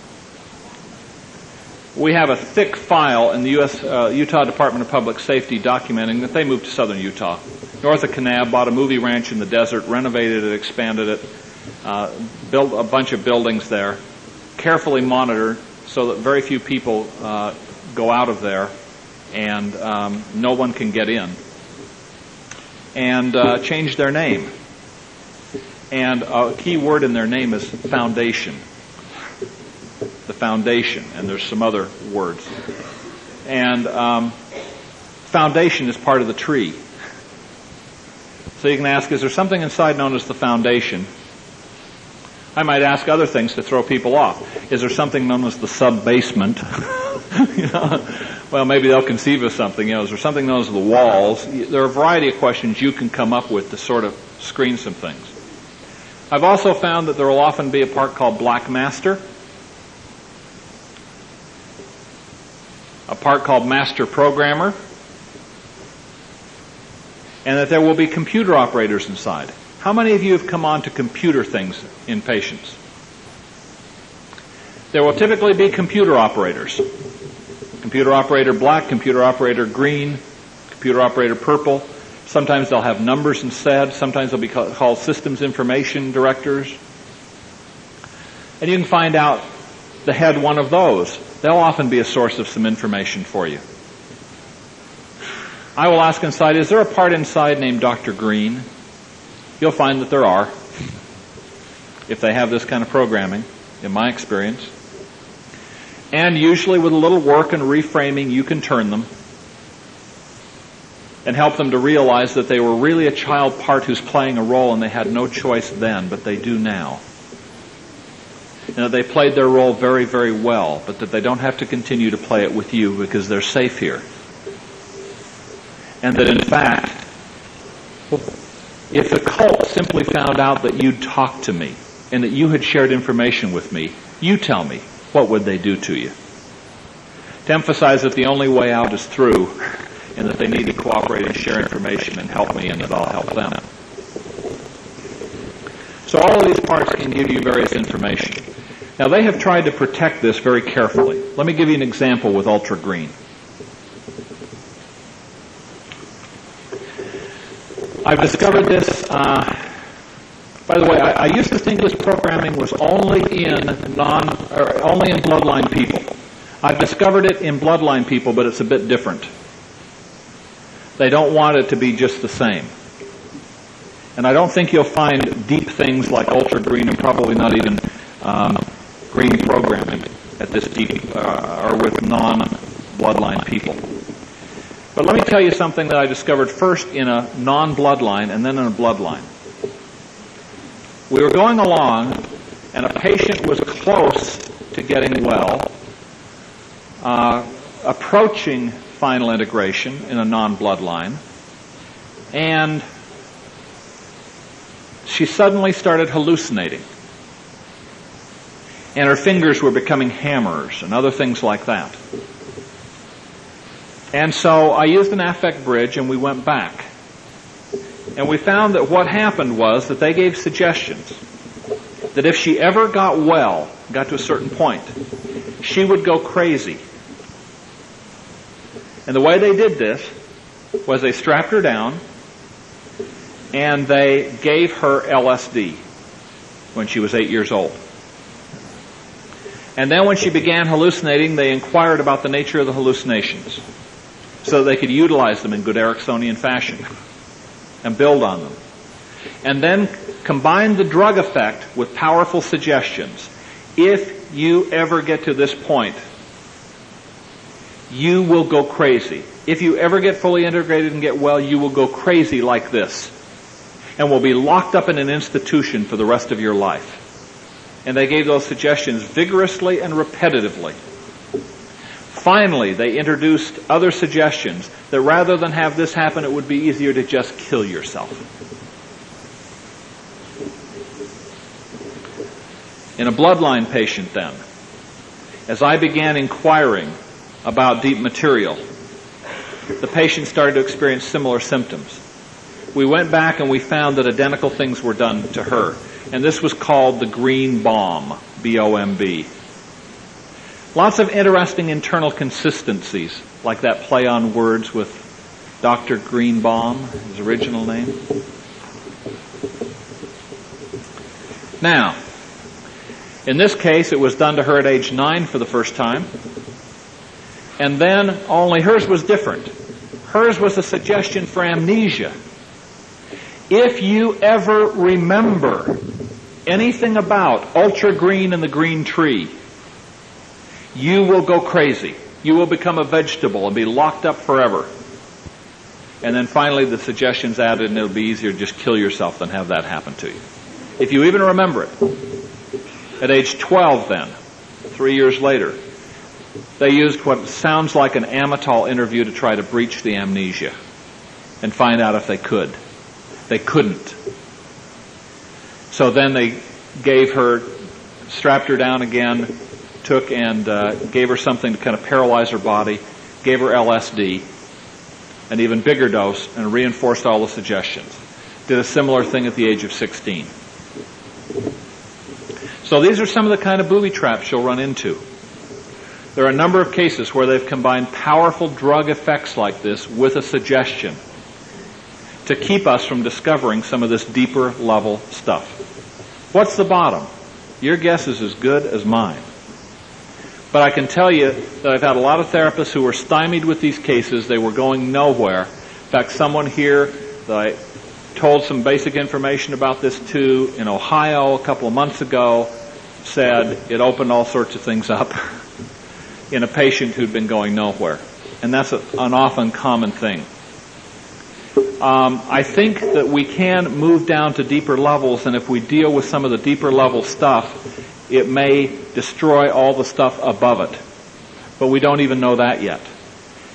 We have a thick file in the Utah Department of Public Safety documenting that they moved to southern Utah. North of Kanab, bought a movie ranch in the desert, renovated it, expanded it, built a bunch of buildings there, carefully monitored so that very few people go out of there and no one can get in, and changed their name. And a key word in their name is foundation. The foundation, and there's some other words. And foundation is part of the tree. So you can ask, is there something inside known as the foundation? I might ask other things to throw people off. Is there something known as the sub-basement? Well, maybe they'll conceive of something. Is there something known as the walls? There are a variety of questions you can come up with to sort of screen some things. I've also found that there will often be a part called Black Master, a part called Master Programmer, and that there will be computer operators inside. How many of you have come on to computer things in patients? There will typically be computer operators. Computer operator black, computer operator green, computer operator purple. Sometimes they'll have numbers instead. Sometimes they'll be called systems information directors. And you can find out the head one of those. They'll often be a source of some information for you. I will ask inside, is there a part inside named Dr. Green? You'll find that there are, if they have this kind of programming, in my experience. And usually with a little work and reframing, you can turn them and help them to realize that they were really a child part who's playing a role and they had no choice then, but they do now. And that they played their role very, very well, but that they don't have to continue to play it with you because they're safe here. And that in fact, if the cult simply found out that you'd talked to me and that you had shared information with me, you tell me, what would they do to you? To emphasize that the only way out is through, and that they need to cooperate and share information and help me, and that I'll help them. So all of these parts can give you various information. Now they have tried to protect this very carefully. Let me give you an example with Ultra Green. I've discovered this, by By the way, I used to think this programming was only in bloodline people. I've discovered it in bloodline people, but it's a bit different. They don't want it to be just the same. And I don't think you'll find deep things like ultra green, and probably not even green programming at this deep or with non-bloodline people. But let me tell you something that I discovered first in a non-bloodline and then in a bloodline. We were going along, and a patient was close to getting well, approaching final integration in a non-bloodline, and she suddenly started hallucinating. And her fingers were becoming hammers and other things like that. And so I used an affect bridge, and we went back. And we found that what happened was that they gave suggestions that if she ever got well, got to a certain point, she would go crazy. And the way they did this was they strapped her down and they gave her LSD when she was 8 years old. And then when she began hallucinating, they inquired about the nature of the hallucinations so they could utilize them in good Ericksonian fashion and build on them. And then combine the drug effect with powerful suggestions. If you ever get to this point, you will go crazy. If you ever get fully integrated and get well, you will go crazy like this and will be locked up in an institution for the rest of your life. And they gave those suggestions vigorously and repetitively. Finally, they introduced other suggestions that rather than have this happen, it would be easier to just kill yourself. In a bloodline patient then, as I began inquiring about deep material, the patient started to experience similar symptoms. We went back and we found that identical things were done to her. And this was called the Greenbaum, B-O-M-B. Lots of interesting internal consistencies, like that play on words with Dr. Greenbaum, his original name. Now, in this case, it was done to her at age 9 for the first time. And then, only hers was different. Hers was a suggestion for amnesia. If you ever remember anything about ultra green and the green tree, you will go crazy. You will become a vegetable and be locked up forever. And then finally the suggestions added, and it'll be easier to just kill yourself than have that happen to you. If you even remember it. At age 12 then, 3 years later, they used what sounds like an Amytal interview to try to breach the amnesia and find out if they could. They couldn't. So then they gave her, strapped her down again, took and gave her something to kind of paralyze her body, gave her LSD, an even bigger dose, and reinforced all the suggestions. Did a similar thing at the age of 16. So these are some of the kind of booby traps you'll run into. There are a number of cases where they've combined powerful drug effects like this with a suggestion to keep us from discovering some of this deeper level stuff. What's the bottom? Your guess is as good as mine. But I can tell you that I've had a lot of therapists who were stymied with these cases. They were going nowhere. In fact, someone here that I told some basic information about this to in Ohio a couple of months ago said it opened all sorts of things up in a patient who'd been going nowhere. And that's an often common thing. I think that we can move down to deeper levels, and if we deal with some of the deeper level stuff, it may destroy all the stuff above it. But we don't even know that yet.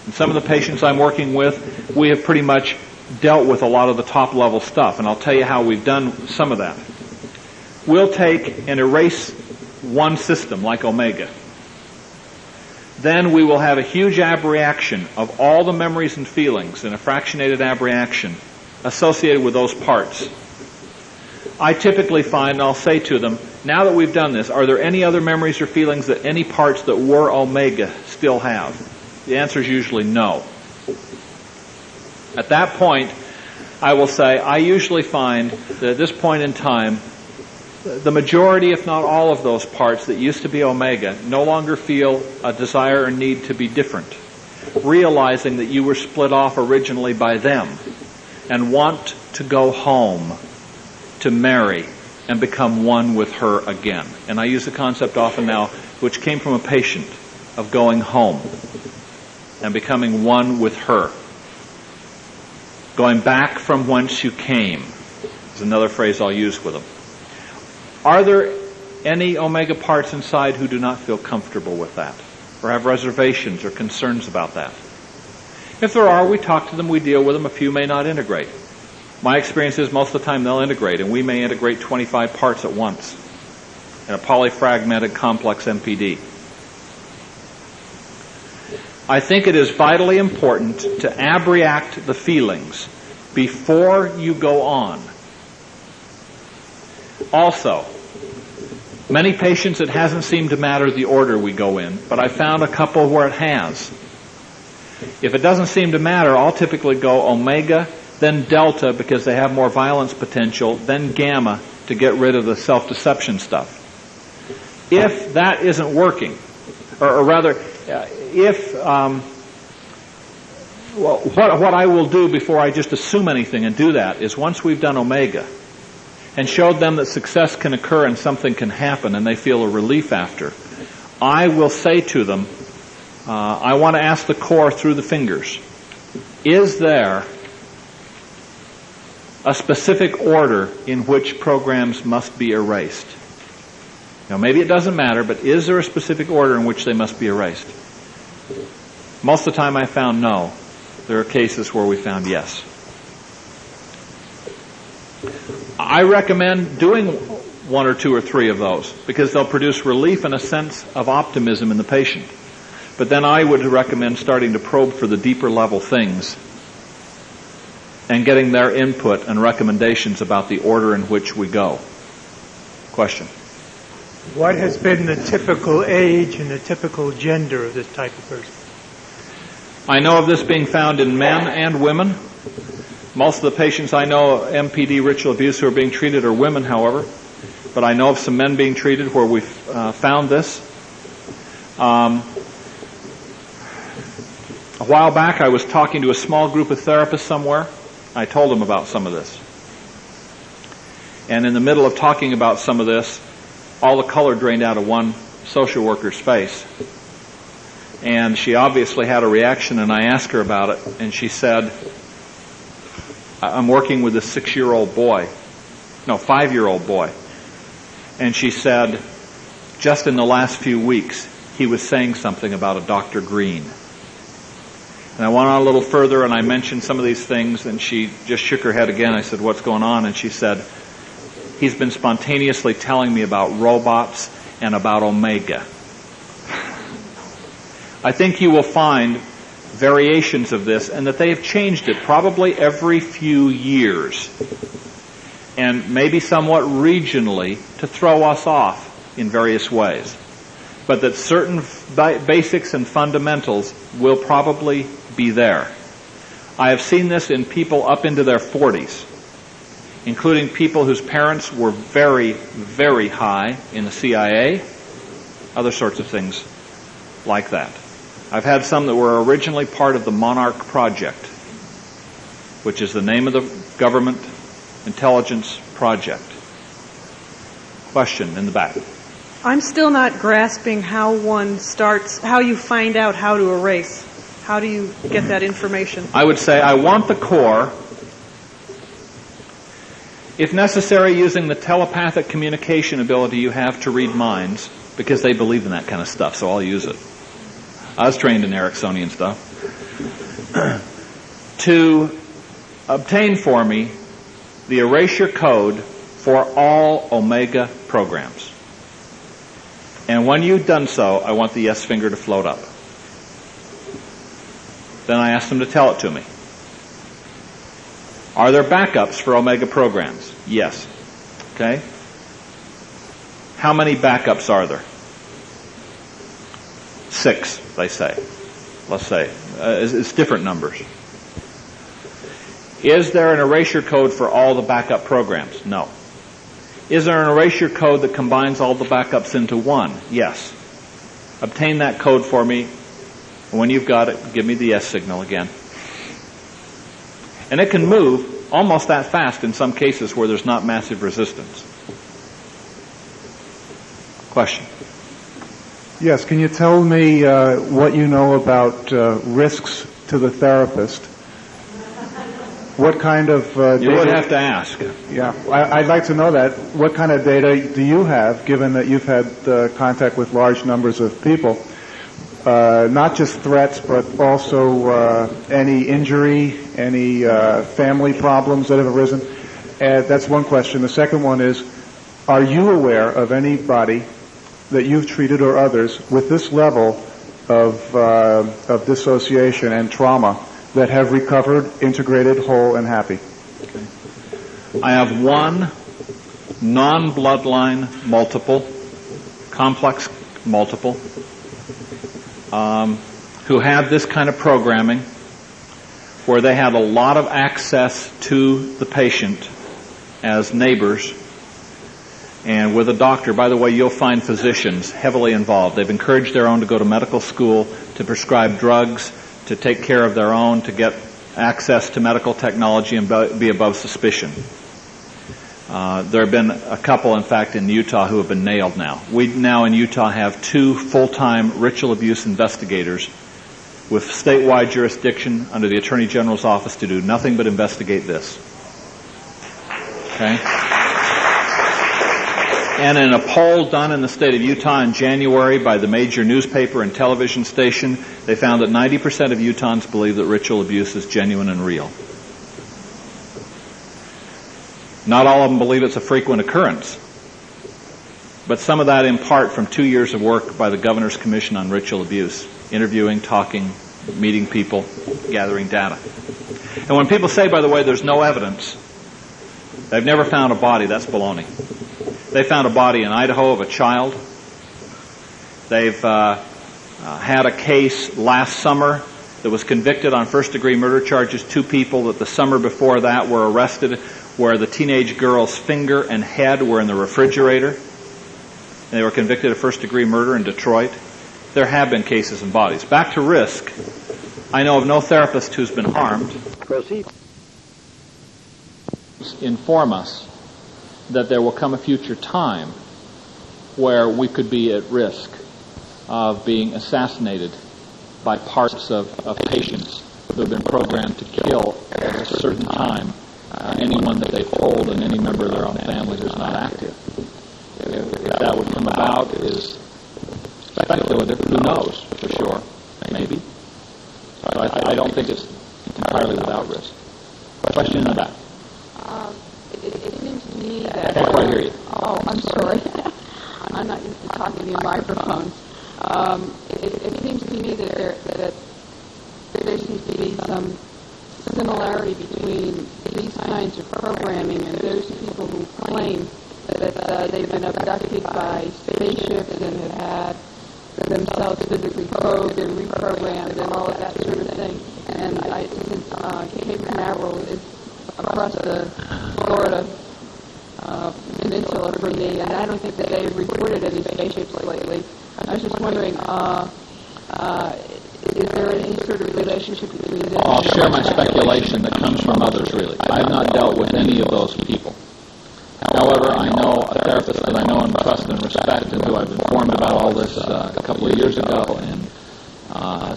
And some of the patients I'm working with, we have pretty much dealt with a lot of the top level stuff, and I'll tell you how we've done some of that. We'll take and erase one system like omega. Then we will have a huge abreaction of all the memories and feelings in a fractionated abreaction associated with those parts. I typically find, and I'll say to them, now that we've done this, are there any other memories or feelings that any parts that were omega still have? The answer is usually no. At that point, I will say I usually find that at this point in time, the majority, if not all of those parts that used to be omega no longer feel a desire or need to be different, realizing that you were split off originally by them and want to go home to marry and become one with her again. And I use the concept often now, which came from a patient, of going home and becoming one with her. Going back from whence you came is another phrase I'll use with them. Are there any omega parts inside who do not feel comfortable with that, or have reservations or concerns about that? If there are, we talk to them, we deal with them. A few may not integrate. My experience is most of the time they'll integrate, and we may integrate 25 parts at once in a polyfragmented complex MPD. I think it is vitally important to abreact the feelings before you go on. Also, many patients it hasn't seemed to matter the order we go in, but I found a couple where it has. If it doesn't seem to matter, I'll typically go omega, then delta because they have more violence potential, then gamma to get rid of the self-deception stuff. If that isn't working, or rather, what I will do before I just assume anything and do that is once we've done omega and showed them that success can occur and something can happen and they feel a relief after, I will say to them, I want to ask the core through the fingers, is there a specific order in which programs must be erased? Now, maybe it doesn't matter, but is there a specific order in which they must be erased? Most of the time I found no. There are cases where we found yes. I recommend doing one or two or three of those because they'll produce relief and a sense of optimism in the patient. But then I would recommend starting to probe for the deeper level things and getting their input and recommendations about the order in which we go. Question? What has been the typical age and the typical gender of this type of person? I know of this being found in men and women. Most of the patients I know MPD ritual abuse who are being treated are women, however. But I know of some men being treated where we've found this. A while back I was talking to a small group of therapists somewhere. I told them about some of this. And in the middle of talking about some of this, all the color drained out of one social worker's face. And she obviously had a reaction, and I asked her about it, and she said, I'm working with a 5-year-old boy. And she said, just in the last few weeks, he was saying something about a Dr. Green. And I went on a little further, and I mentioned some of these things, and she just shook her head again. I said, what's going on? And she said, he's been spontaneously telling me about robots and about omega. I think you will find variations of this, and that they have changed it probably every few years, and maybe somewhat regionally to throw us off in various ways. But that certain basics and fundamentals will probably be there. I have seen this in people up into their 40s, including people whose parents were very, very high in the CIA, other sorts of things like that. I've had some that were originally part of the Monarch Project, which is the name of the government intelligence project. Question in the back. I'm still not grasping how you find out how to erase. How do you get that information? I would say I want the core, if necessary, using the telepathic communication ability you have to read minds, because they believe in that kind of stuff, so I'll use it. I was trained in Ericksonian stuff. To obtain for me the erasure code for all omega programs. And when you've done so, I want the yes finger to float up. Then I ask them to tell it to me. Are there backups for omega programs? Yes. Okay? How many backups are there? 6, they say. Let's say. It's different numbers. Is there an erasure code for all the backup programs? No. Is there an erasure code that combines all the backups into one? Yes. Obtain that code for me. When you've got it, give me the yes signal again. And it can move almost that fast in some cases where there's not massive resistance. Question? Yes, can you tell me what you know about risks to the therapist? What kind of data? You would have to ask. Yeah, I'd like to know that. What kind of data do you have, given that you've had contact with large numbers of people? Not just threats, but also any injury, any family problems that have arisen? That's one question. The second one is, are you aware of anybody that you've treated or others with this level of dissociation and trauma that have recovered, integrated, whole, and happy? Okay. I have one non-bloodline multiple, complex multiple, who had this kind of programming where they had a lot of access to the patient as neighbors and with a doctor. By the way, you'll find physicians heavily involved. They've encouraged their own to go to medical school, to prescribe drugs, to take care of their own, to get access to medical technology and be above suspicion. There have been a couple, in fact, in Utah who have been nailed now. We now in Utah have 2 full-time ritual abuse investigators with statewide jurisdiction under the Attorney General's office to do nothing but investigate this. Okay? And in a poll done in the state of Utah in January by the major newspaper and television station, they found that 90% of Utahns believe that ritual abuse is genuine and real. Not all of them believe it's a frequent occurrence, but some of that in part from 2 years of work by the Governor's Commission on Ritual Abuse, interviewing, talking, meeting people, gathering data. And when people say, by the way, there's no evidence, they've never found a body, that's baloney. They found a body in Idaho of a child. They've had a case last summer that was convicted on first-degree murder charges. 2 people that the summer before that were arrested where the teenage girl's finger and head were in the refrigerator. They were convicted of first-degree murder in Detroit. There have been cases and bodies. Back to risk. I know of no therapist who's been harmed. Proceed. Inform us that there will come a future time where we could be at risk of being assassinated by parts of patients who have been programmed to kill at a certain time anyone that they've told and any member of their own family who's not active. If that would come about is speculative. Who knows for sure? Maybe. So I don't think it's entirely without risk. Question in the back. It seems to me that... I can't quite hear you. Oh, I'm sorry. I'm not used to talking to microphones. It seems to me that there seems to be some similarity between these kinds of programming and those people who claim that they've been abducted by spaceships and have had themselves physically probed and reprogrammed and all of that sort of thing. And since Cape Canaveral is across the Florida peninsula from me, and I don't think that they've reported any spaceships lately. I was just wondering, is there any sort of relationship between them? I'll share my speculation that comes from others, really. I've not dealt with any of those people. However, I know a therapist that I know and trust and respect and who I've informed about all this a couple of years ago and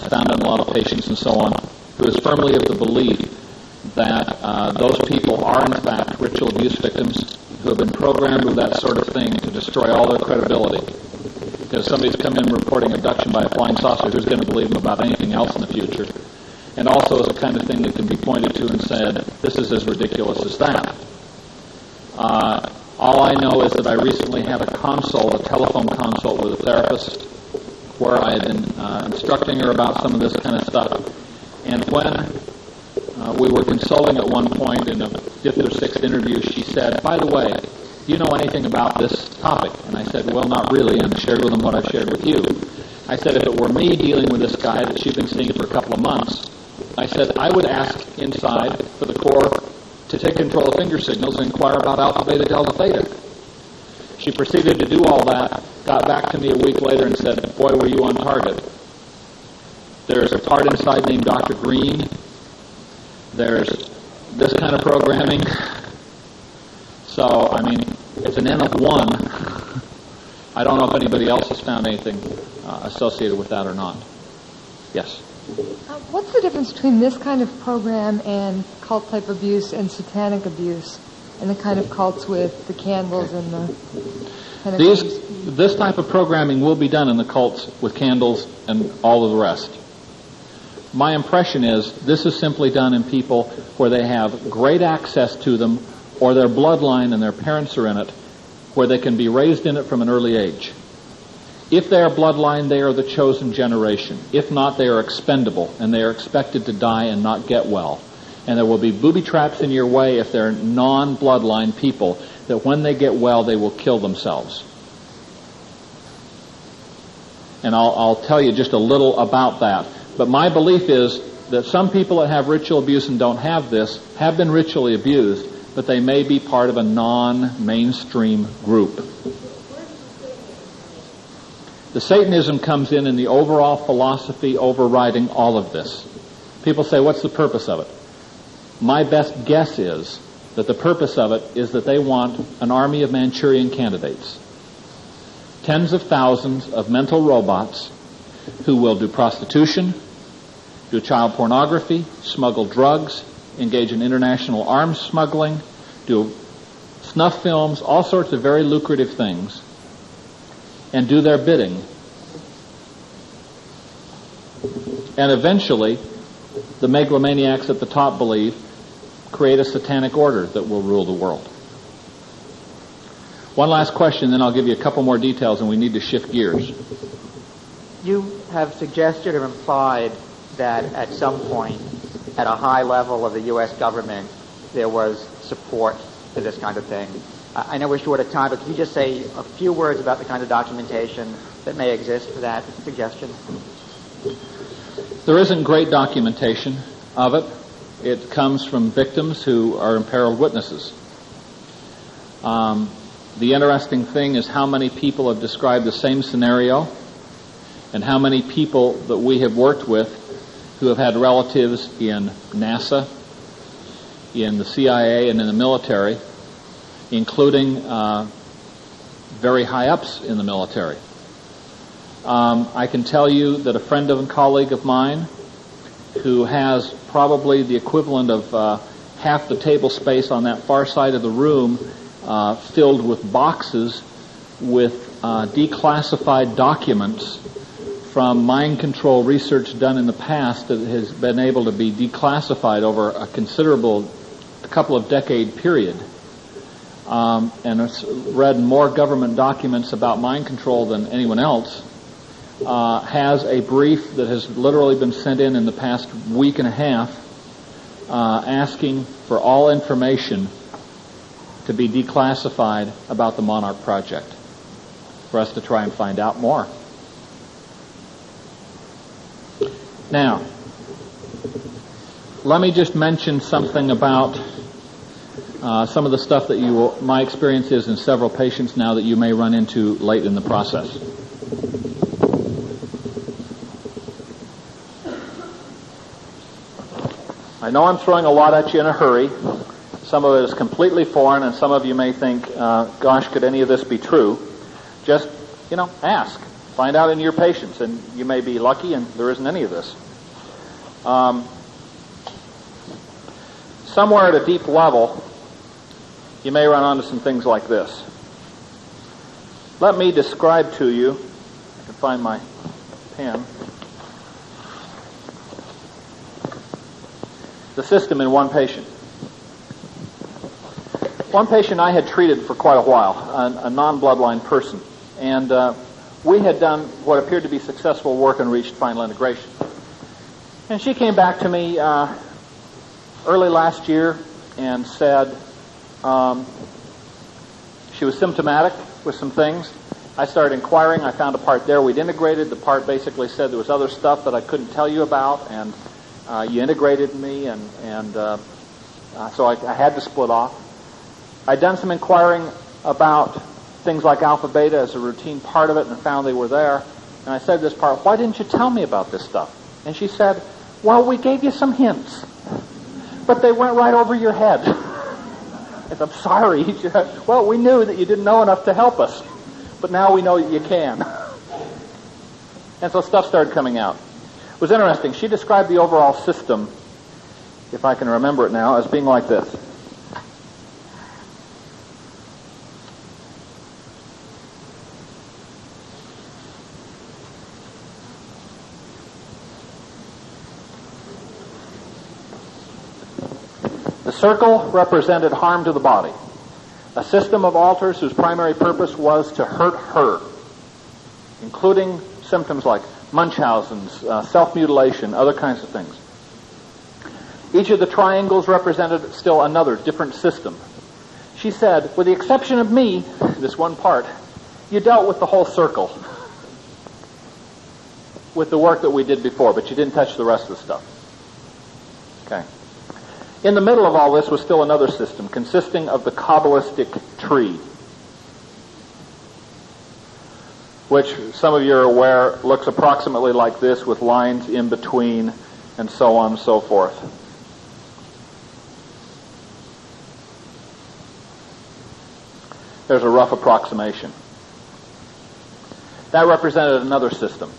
found in a lot of patients and so on, who is firmly of the belief that those people are in fact ritual abuse victims who have been programmed with that sort of thing to destroy all their credibility. Because somebody's come in reporting abduction by a flying saucer, who's going to believe them about anything else in the future? And also is the kind of thing that can be pointed to and said, this is as ridiculous as that. All I know is that I recently had a telephone consult with a therapist where I had been instructing her about some of this kind of stuff. And when we were consulting at one point in a 5th or 6th interview, she said, by the way, do you know anything about this topic? And I said, well, not really, and shared with them what I've shared with you. I said, if it were me dealing with this guy that she'd been seeing for a couple of months, I said I would ask inside for the core to take control of finger signals and inquire about alpha, beta, delta, theta. She proceeded to do all that, got back to me a week later and said, boy, were you on target. There's a part inside named Dr. Green. There's this kind of programming. So, I mean, it's an N of 1. I don't know if anybody else has found anything associated with that or not. Yes? What's the difference between this kind of program and cult-type abuse and satanic abuse, and the kind of cults with the candles and the... This type of programming will be done in the cults with candles and all of the rest. My impression is this is simply done in people where they have great access to them, or their bloodline and their parents are in it, where they can be raised in it from an early age. If they are bloodline, they are the chosen generation. If not, they are expendable, and they are expected to die and not get well. And there will be booby traps in your way if they're non-bloodline people, that when they get well, they will kill themselves. And I'll tell you just a little about that. But my belief is that some people that have ritual abuse and don't have this have been ritually abused, but they may be part of a non-mainstream group. The Satanism comes in the overall philosophy overriding all of this. People say, what's the purpose of it? My best guess is that the purpose of it is that they want an army of Manchurian candidates. Tens of thousands of mental robots who will do prostitution, do child pornography, smuggle drugs, engage in international arms smuggling, do snuff films, all sorts of very lucrative things, and do their bidding. And eventually, the megalomaniacs at the top believe, create a satanic order that will rule the world. One last question, then I'll give you a couple more details, and we need to shift gears. You have suggested or implied that at some point, at a high level of the U.S. government, there was support for this kind of thing. I know we're short of time, but could you just say a few words about the kind of documentation that may exist for that suggestion? There isn't great documentation of it. It comes from victims who are imperiled witnesses. The interesting thing is how many people have described the same scenario, and how many people that we have worked with who have had relatives in NASA, in the CIA, and in the military, including very high-ups in the military. I can tell you that a friend and colleague of mine who has probably the equivalent of half the table space on that far side of the room filled with boxes with declassified documents from mind control research done in the past that has been able to be declassified over a couple of decade period. And has read more government documents about mind control than anyone else, has a brief that has literally been sent in the past week and a half asking for all information to be declassified about the Monarch Project for us to try and find out more. Now, let me just mention something about some of the stuff that my experience is in several patients now that you may run into late in the process. I know I'm throwing a lot at you in a hurry. Some of it is completely foreign, and some of you may think, gosh, could any of this be true? Just, ask. Find out in your patients, and you may be lucky and there isn't any of this. Somewhere at a deep level, you may run onto some things like this. Let me describe to you, I can find my pen, the system in one patient. One patient I had treated for quite a while, a non-bloodline person, and we had done what appeared to be successful work and reached final integration. And she came back to me early last year and said she was symptomatic with some things. I started inquiring. I found a part there we'd integrated. The part basically said there was other stuff that I couldn't tell you about, and You integrated me, and so I had to split off. I'd done some inquiring about things like alpha beta as a routine part of it and found they were there. And I said to this part, why didn't you tell me about this stuff? And she said, well, we gave you some hints, but they went right over your head. I said, I'm sorry. Well, we knew that you didn't know enough to help us, but now we know that you can. And so stuff started coming out. It was interesting. She described the overall system, if I can remember it now, as being like this. The circle represented harm to the body. A system of alters whose primary purpose was to hurt her, including symptoms like Munchausen's, self-mutilation, other kinds of things. Each of the triangles represented still another, different system. She said, with the exception of me, this one part, you dealt with the whole circle with the work that we did before, but you didn't touch the rest of the stuff. Okay. In the middle of all this was still another system consisting of the Kabbalistic tree, which some of you are aware looks approximately like this with lines in between and so on and so forth. There's a rough approximation. That represented another system.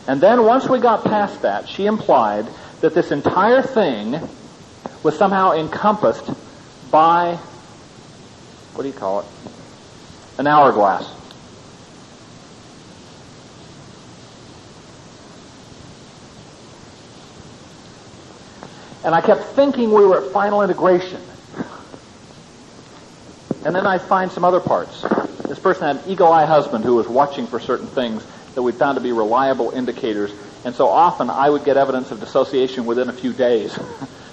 And then once we got past that, she implied that this entire thing was somehow encompassed by, what do you call it? An hourglass. And I kept thinking we were at final integration. And then I find some other parts. This person had an eagle-eye husband who was watching for certain things that we found to be reliable indicators. And so often I would get evidence of dissociation within a few days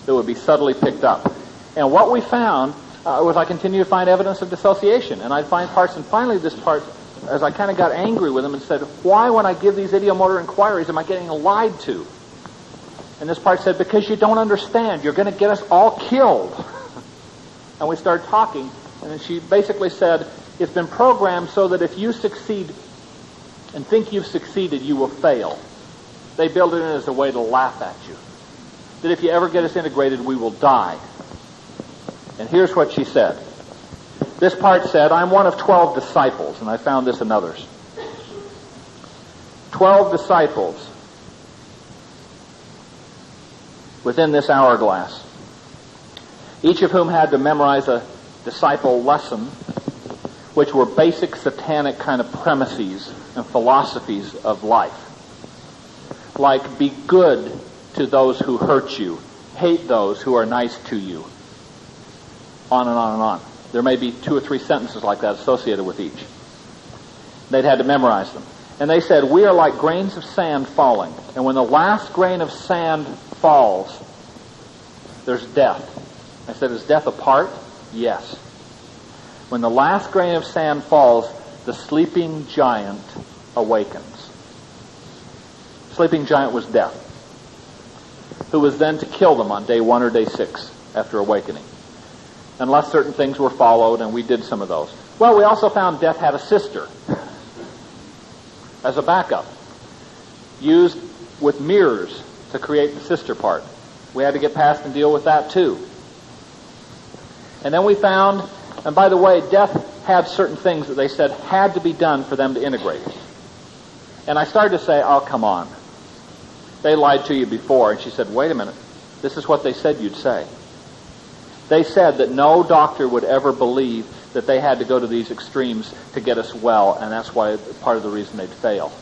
that would be subtly picked up. And what we found was I continued to find evidence of dissociation. And I'd find parts, and finally this part, as I kind of got angry with him and said, why when I give these idiomotor inquiries am I getting lied to? And this part said, because you don't understand. You're going to get us all killed. And we started talking, and then she basically said, it's been programmed so that if you succeed and think you've succeeded, you will fail. They build it in as a way to laugh at you. That if you ever get us integrated, we will die. And here's what she said. This part said, I'm one of 12 disciples, and I found this in others. 12 disciples within this hourglass, each of whom had to memorize a disciple lesson, which were basic satanic kind of premises and philosophies of life. Like, be good to those who hurt you. Hate those who are nice to you. On and on and on. There may be 2 or 3 sentences like that associated with each. They'd had to memorize them. And they said, we are like grains of sand falling. And when the last grain of sand falls, there's death. I said, is death a part? Yes. When the last grain of sand falls, the sleeping giant awakens. Sleeping giant was death, who was then to kill them on day 1 or day 6 after awakening, unless certain things were followed, and we did some of those. Well, we also found death had a sister as a backup, used with mirrors to create the sister part. We had to get past and deal with that too. And then we found, and by the way, death had certain things that they said had to be done for them to integrate. And I started to say, oh, come on. They lied to you before. And she said, wait a minute. This is what they said you'd say. They said that no doctor would ever believe that they had to go to these extremes to get us well, and that's why part of the reason they'd fail.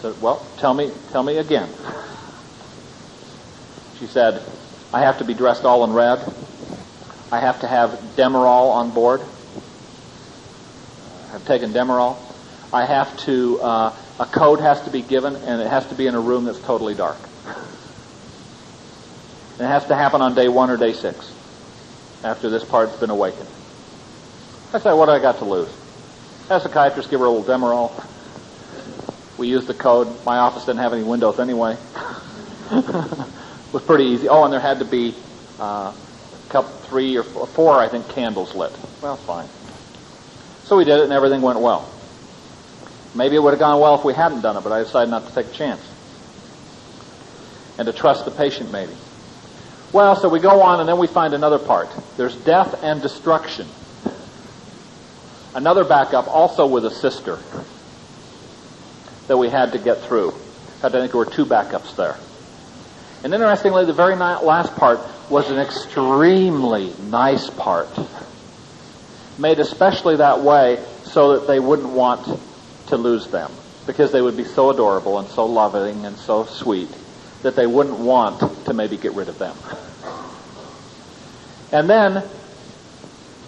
So, well, tell me again. She said, I have to be dressed all in red. I have to have Demerol on board. I've taken Demerol. I have to, a code has to be given, and it has to be in a room that's totally dark. And it has to happen on day 1 or day 6, after this part's been awakened. I said, what do I got to lose? Have a psychiatrist give her a little Demerol. We used the code. My office didn't have any windows anyway. It was pretty easy. Oh, and there had to be a couple, 3 or 4, I think, candles lit. Well, fine. So we did it, and everything went well. Maybe it would have gone well if we hadn't done it, but I decided not to take a chance. And to trust the patient, maybe. Well, so we go on, and then we find another part. There's death and destruction. Another backup, also with a sister, that we had to get through. In fact, I think there were 2 backups there. And interestingly, the very last part was an extremely nice part, made especially that way so that they wouldn't want to lose them, because they would be so adorable and so loving and so sweet that they wouldn't want to maybe get rid of them. And then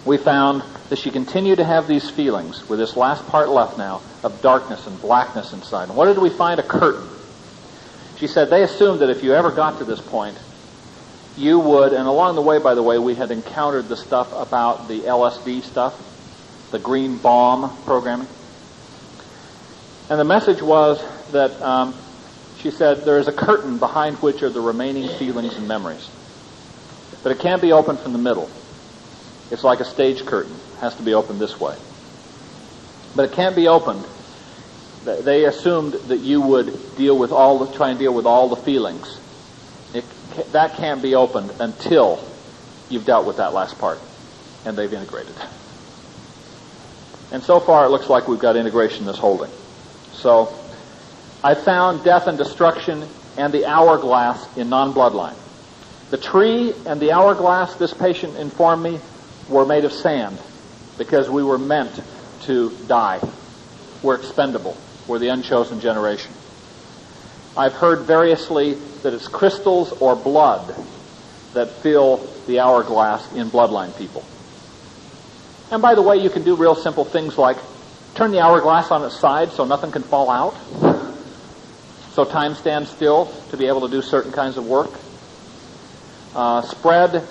we found that she continued to have these feelings, with this last part left now, of darkness and blackness inside. And what did we find? A curtain. She said they assumed that if you ever got to this point, you would, and along the way, by the way, we had encountered the stuff about the LSD stuff, the Greenbaum programming. And the message was that, she said, there is a curtain behind which are the remaining feelings and memories. But it can't be opened from the middle. It's like a stage curtain. It has to be opened this way. But it can't be opened. They assumed that you would try and deal with all the feelings. That can't be opened until you've dealt with that last part, and they've integrated. And so far, it looks like we've got integration that's holding. So I found death and destruction and the hourglass in non-bloodline. The tree and the hourglass, this patient informed me, were made of sand because we were meant to die. We're expendable. We're the unchosen generation. I've heard variously that it's crystals or blood that fill the hourglass in bloodline people. And by the way, you can do real simple things like turn the hourglass on its side so nothing can fall out, so time stands still to be able to do certain kinds of work. Spread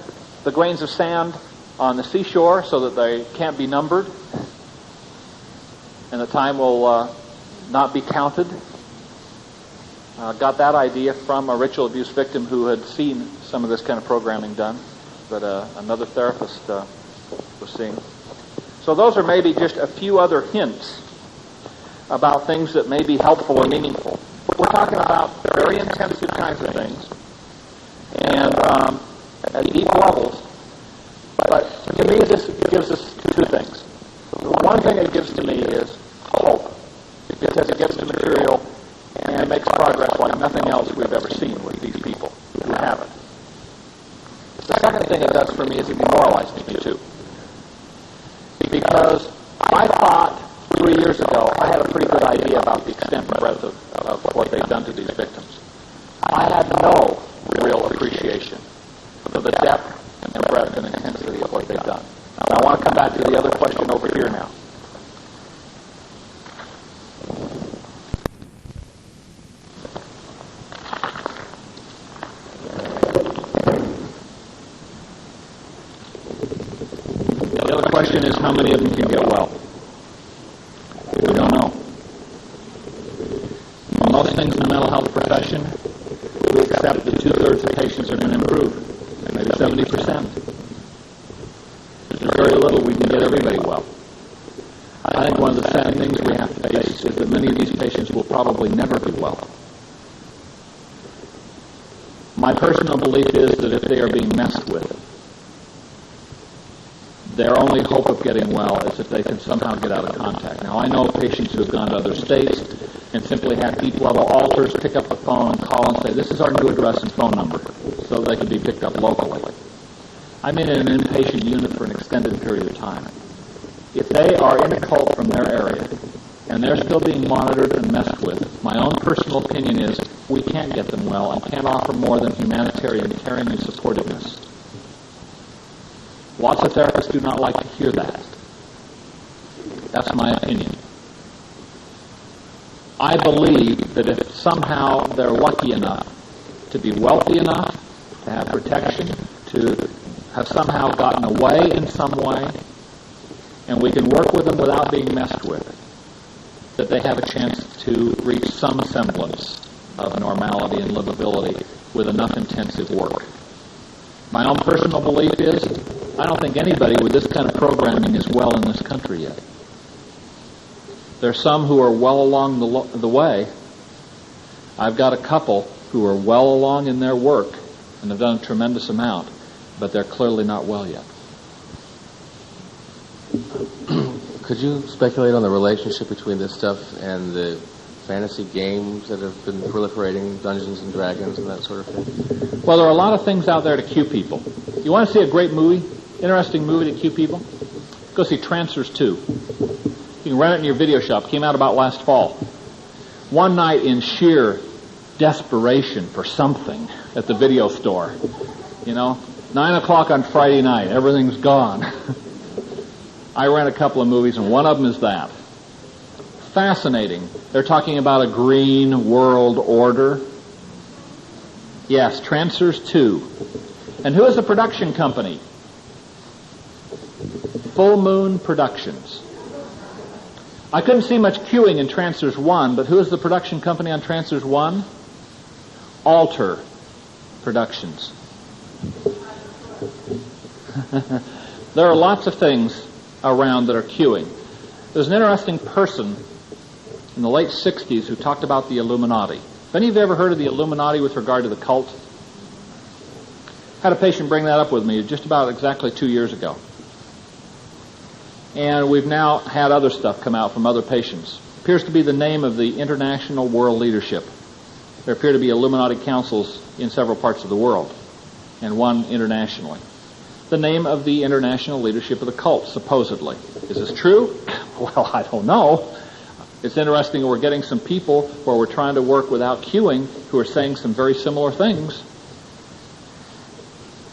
the grains of sand on the seashore so that they can't be numbered, and the time will not be counted. Got that idea from a ritual abuse victim who had seen some of this kind of programming done, that another therapist was seeing. So those are maybe just a few other hints about things that may be helpful or meaningful. We're talking about very intensive kinds of things, and at deep levels. But to me, this gives us 2 things. The one thing it gives to me is hope, because it gets the material and makes progress like nothing else we've ever seen with these people who have it. The second thing it does for me is it demoralizes me too. Because I thought 3 years ago I had a pretty good idea about the extent and breadth of what they've done to these victims. I had no real appreciation of the depth and breadth and intensity of what they've done. Now, I want to come back to the other question over here now. The other question is how many of them can get well? We don't know. Most things in the mental health profession, we accept that 2/3 of patients are going to improve, maybe 70%. There's very little we can get everybody well. I think one of the sad things we have to face is that many of these patients will probably never be well. My personal belief is that if they are being messed with, their only hope of getting well is if they can somehow get out of contact. Now, I know patients who have gone to other states and simply have deep-level alters, pick up the phone and call and say, this is our new address and phone number, so they can be picked up locally. I'm in an inpatient unit for an extended period of time. If they are in a cult from their area and they're still being monitored and messed with, my own personal opinion is we can't get them well and can't offer more than humanitarian caring and supportiveness. Lots of therapists do not like to hear that. That's my opinion. I believe that if somehow they're lucky enough to be wealthy enough, to have protection, to have somehow gotten away in some way, and we can work with them without being messed with, that they have a chance to reach some semblance of normality and livability with enough intensive work. My own personal belief is I don't think anybody with this kind of programming is well in this country yet. There's some who are well along the way. I've got a couple who are well along in their work and have done a tremendous amount, but they're clearly not well yet. Could you speculate on the relationship between this stuff and the fantasy games that have been proliferating, Dungeons and Dragons and that sort of thing? Well, there are a lot of things out there to cue people. You want to see a great movie, interesting movie to cue people? Go see Trancers 2. You can rent it in your video shop. It came out about last fall. One night in sheer desperation for something at the video store, 9 o'clock on Friday night, everything's gone. I rent a couple of movies, and one of them is that. Fascinating. They're talking about a green world order. Yes, Trancers 2. And who is the production company? Full Moon Productions. I couldn't see much queuing in Trancers 1, but who is the production company on Trancers 1? Alter Productions. There are lots of things around that are queuing. There's an interesting person in the late 60s who talked about the Illuminati. Have any of you ever heard of the Illuminati with regard to the cult? I had a patient bring that up with me just about exactly 2 years ago. And we've now had other stuff come out from other patients. It appears to be the name of the international world leadership. There appear to be Illuminati councils in several parts of the world, and one internationally. The name of the international leadership of the cult, supposedly. Is this true? Well, I don't know. It's interesting that we're getting some people where we're trying to work without queuing who are saying some very similar things.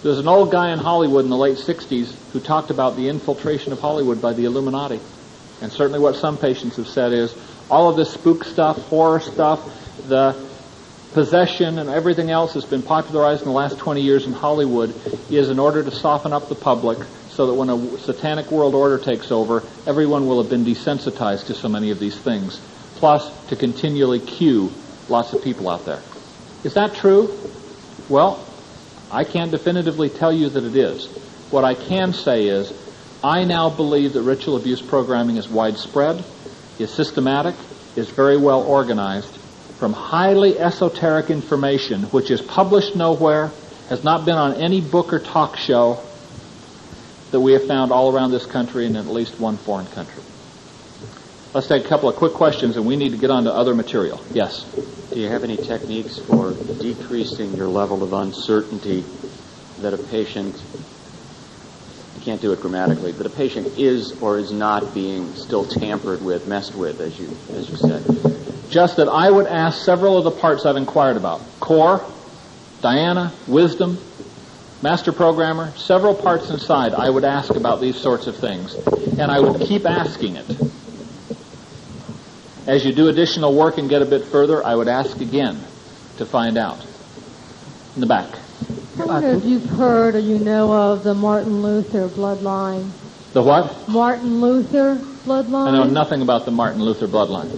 There's an old guy in Hollywood in the late 60s who talked about the infiltration of Hollywood by the Illuminati. And certainly what some patients have said is all of this spook stuff, horror stuff, the possession and everything else that's been popularized in the last 20 years in Hollywood is in order to soften up the public so that when a satanic world order takes over, everyone will have been desensitized to so many of these things, plus to continually cue lots of people out there. Is that true? Well, I can't definitively tell you that it is. What I can say is I now believe that ritual abuse programming is widespread, is systematic, is very well organized, from highly esoteric information which is published nowhere, has not been on any book or talk show, that we have found all around this country and in at least one foreign country. Let's take a couple of quick questions, and we need to get on to other material. Yes? Do you have any techniques for decreasing your level of uncertainty that a patient, you can't do it grammatically, that a patient is or is not being still tampered with, messed with, as you said? Just that I would ask several of the parts I've inquired about. Core, Diana, Wisdom, Master Programmer, several parts inside I would ask about these sorts of things. And I would keep asking it. As you do additional work and get a bit further, I would ask again to find out. In the back. I wonder if you've heard or you know of the Martin Luther bloodline. The what? Martin Luther bloodline? I know nothing about the Martin Luther bloodline.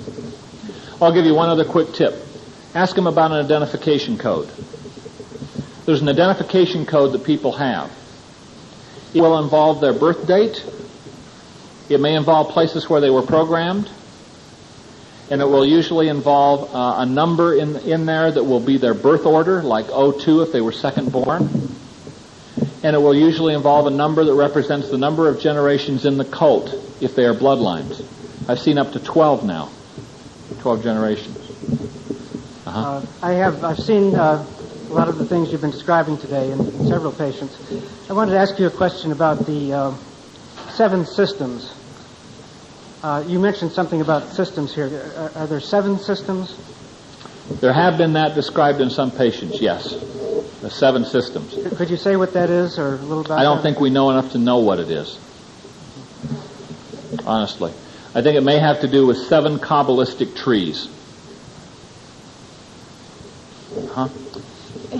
I'll give you one other quick tip. Ask them about an identification code. There's an identification code that people have. It will involve their birth date. It may involve places where they were programmed. And it will usually involve a number in there that will be their birth order, like 02 if they were second born. And it will usually involve a number that represents the number of generations in the cult if they are bloodlines. I've seen up to 12 now. 12 generations. I've seen a lot of the things you've been describing today in several patients. I wanted to ask you a question about the 7 systems. You mentioned something about systems here. Are there 7 systems? There have been that described in some patients, yes. The 7 systems. Could you say what that is, or a little about I don't think we know enough to know what it is. Honestly. I think it may have to do with 7 Kabbalistic trees.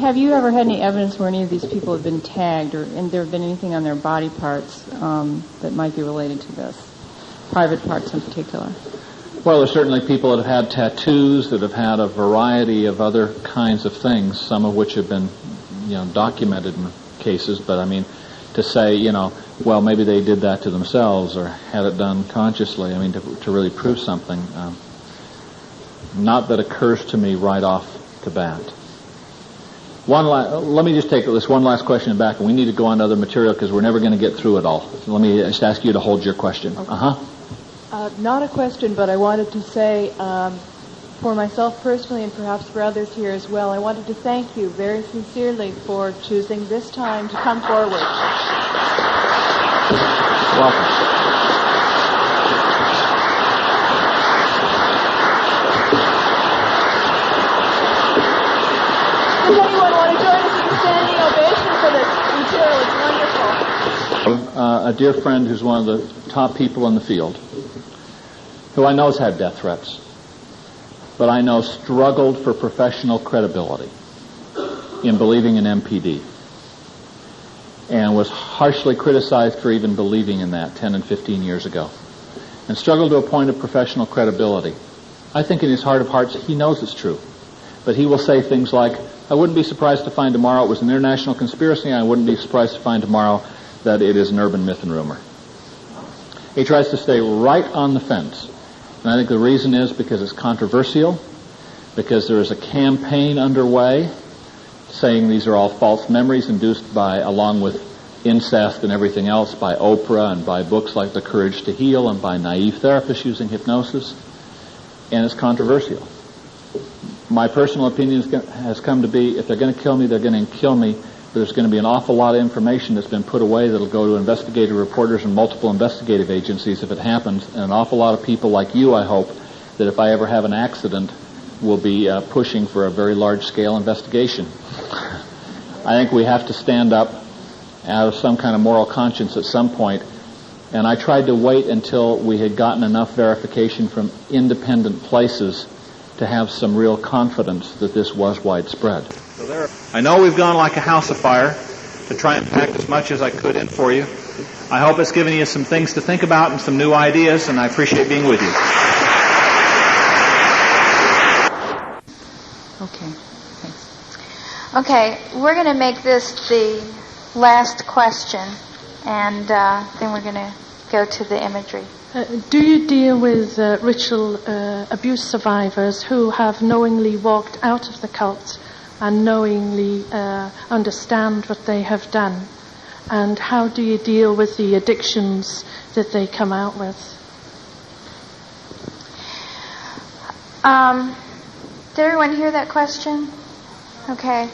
Have you ever had any evidence where any of these people have been tagged, and there have been anything on their body parts that might be related to this? Private parts in particular? Well, there's certainly people that have had tattoos, that have had a variety of other kinds of things, some of which have been, documented in cases. But I mean, to say, well, maybe they did that to themselves or had it done consciously. I mean, to really prove something, not that occurs to me right off the bat. Let me just take this one last question back, and we need to go on to other material because we're never going to get through it all. So let me just ask you to hold your question. Okay. Not a question, but I wanted to say, for myself personally and perhaps for others here as well, I wanted to thank you very sincerely for choosing this time to come forward. Welcome. Does anyone want to join us in a standing ovation for this material? It's wonderful. A dear friend who's one of the top people in the field, who I know has had death threats, but I know struggled for professional credibility in believing in MPD, and was harshly criticized for even believing in that 10 and 15 years ago, and struggled to a point of professional credibility. I think in his heart of hearts he knows it's true, but he will say things like, I wouldn't be surprised to find tomorrow it was an international conspiracy, and I wouldn't be surprised to find tomorrow that it is an urban myth and rumor. He tries to stay right on the fence. And I think the reason is because it's controversial, because there is a campaign underway saying these are all false memories induced by, along with incest and everything else, by Oprah and by books like The Courage to Heal and by naive therapists using hypnosis. And it's controversial. My personal opinion has come to be, if they're going to kill me, they're going to kill me. But there's going to be an awful lot of information that's been put away that'll go to investigative reporters and multiple investigative agencies if it happens, and an awful lot of people like you, I hope, that if I ever have an accident, will be pushing for a very large-scale investigation. I think we have to stand up out of some kind of moral conscience at some point, and I tried to wait until we had gotten enough verification from independent places to have some real confidence that this was widespread. I know we've gone like a house afire to try and pack as much as I could in for you. I hope it's given you some things to think about and some new ideas, and I appreciate being with you. Okay, thanks. Okay, we're going to make this the last question, and then we're going to go to the imagery. Do you deal with ritual abuse survivors who have knowingly walked out of the cult and knowingly understand what they have done? And how do you deal with the addictions that they come out with? Did everyone hear that question? Okay.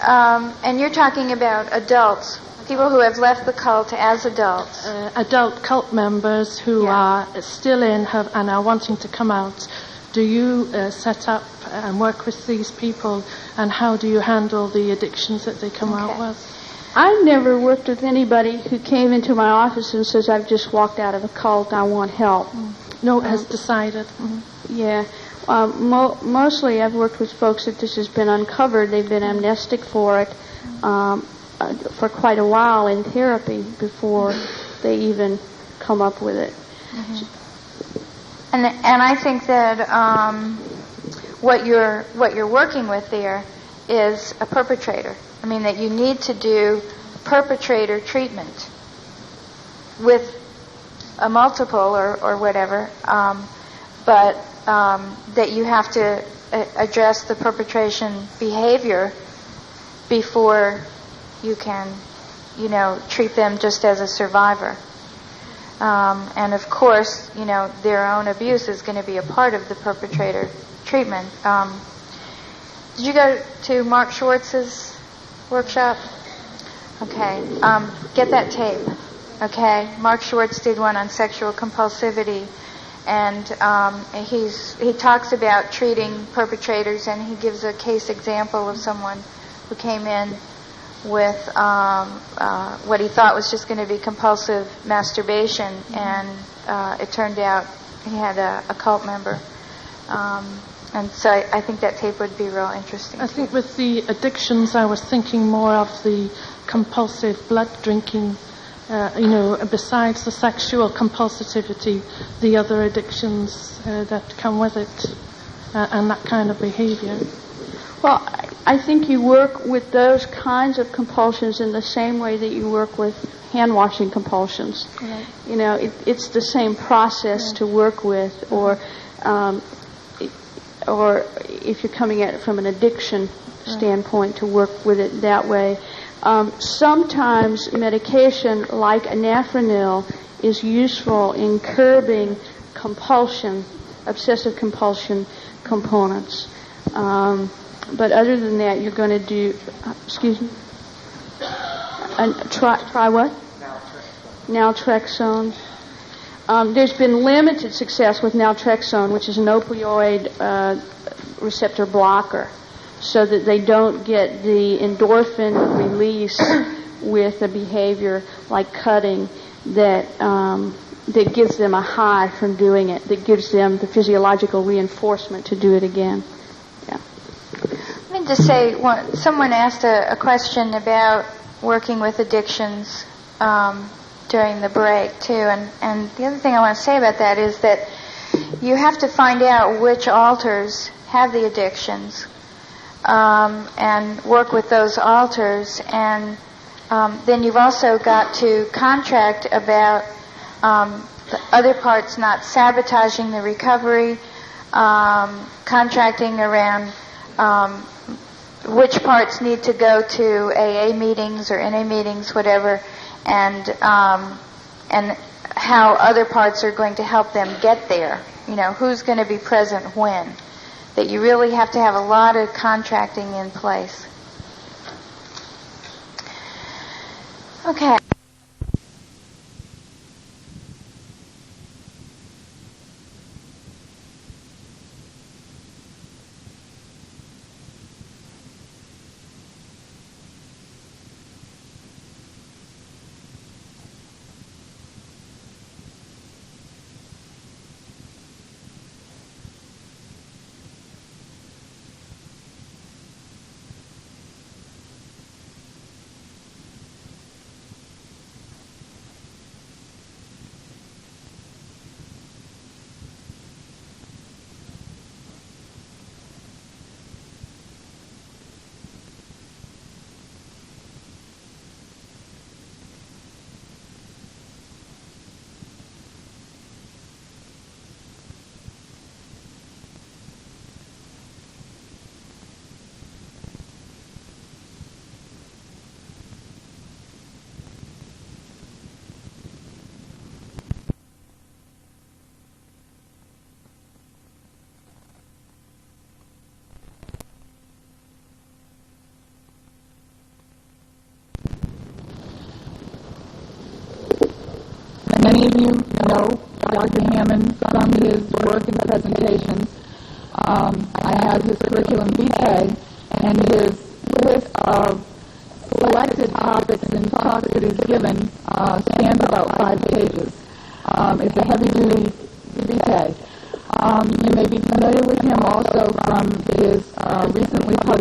And you're talking about adults, people who have left the cult as adults. Adult cult members who are still in and are wanting to come out. Do you set up and work with these people, and how do you handle the addictions that they come out with? I've never worked with anybody who came into my office and says, I've just walked out of a cult, I want help. No, has decided. Yeah. Mostly I've worked with folks that this has been uncovered. They've been amnestic for it for quite a while in therapy before they even come up with it. And I think that what you're working with there is a perpetrator. I mean, that you need to do perpetrator treatment with a multiple or whatever, but that you have to address the perpetration behavior before you can, treat them just as a survivor. And of course, their own abuse is going to be a part of the perpetrator treatment. Did you go to Mark Schwartz's workshop? Okay. Get that tape. Okay. Mark Schwartz did one on sexual compulsivity, and he talks about treating perpetrators, and he gives a case example of someone who came in with what he thought was just going to be compulsive masturbation, and it turned out he had a cult member. And so I think that tape would be real interesting. I think with the addictions, I was thinking more of the compulsive blood drinking besides the sexual compulsivity, the other addictions that come with it, and that kind of behavior? Well, I think you work with those kinds of compulsions in the same way that you work with hand-washing compulsions. Right. It's the same process to work with, or if you're coming at it from an addiction standpoint, to work with it that way. Sometimes medication like anafranil is useful in curbing compulsion, obsessive compulsion components. But other than that, you're going to do, excuse me? Try what? Naltrexone. There's been limited success with naltrexone, which is an opioid receptor blocker, so that they don't get the endorphin release with a behavior like cutting that gives them a high from doing it, that gives them the physiological reinforcement to do it again. Let me just say, someone asked a question about working with addictions during the break, too. And the other thing I want to say about that is that you have to find out which alters have the addictions and work with those alters. And then you've also got to contract about the other parts not sabotaging the recovery, contracting around which parts need to go to AA meetings or NA meetings, whatever, and how other parts are going to help them get there. Who's going to be present when. That you really have to have a lot of contracting in place. Okay. Many of you know Dr. Hammond from his work and presentations. I have his curriculum vitae, and his list of selected topics and talks that he's given spans about 5 pages. It's a heavy-duty vitae. You may be familiar with him also from his recently published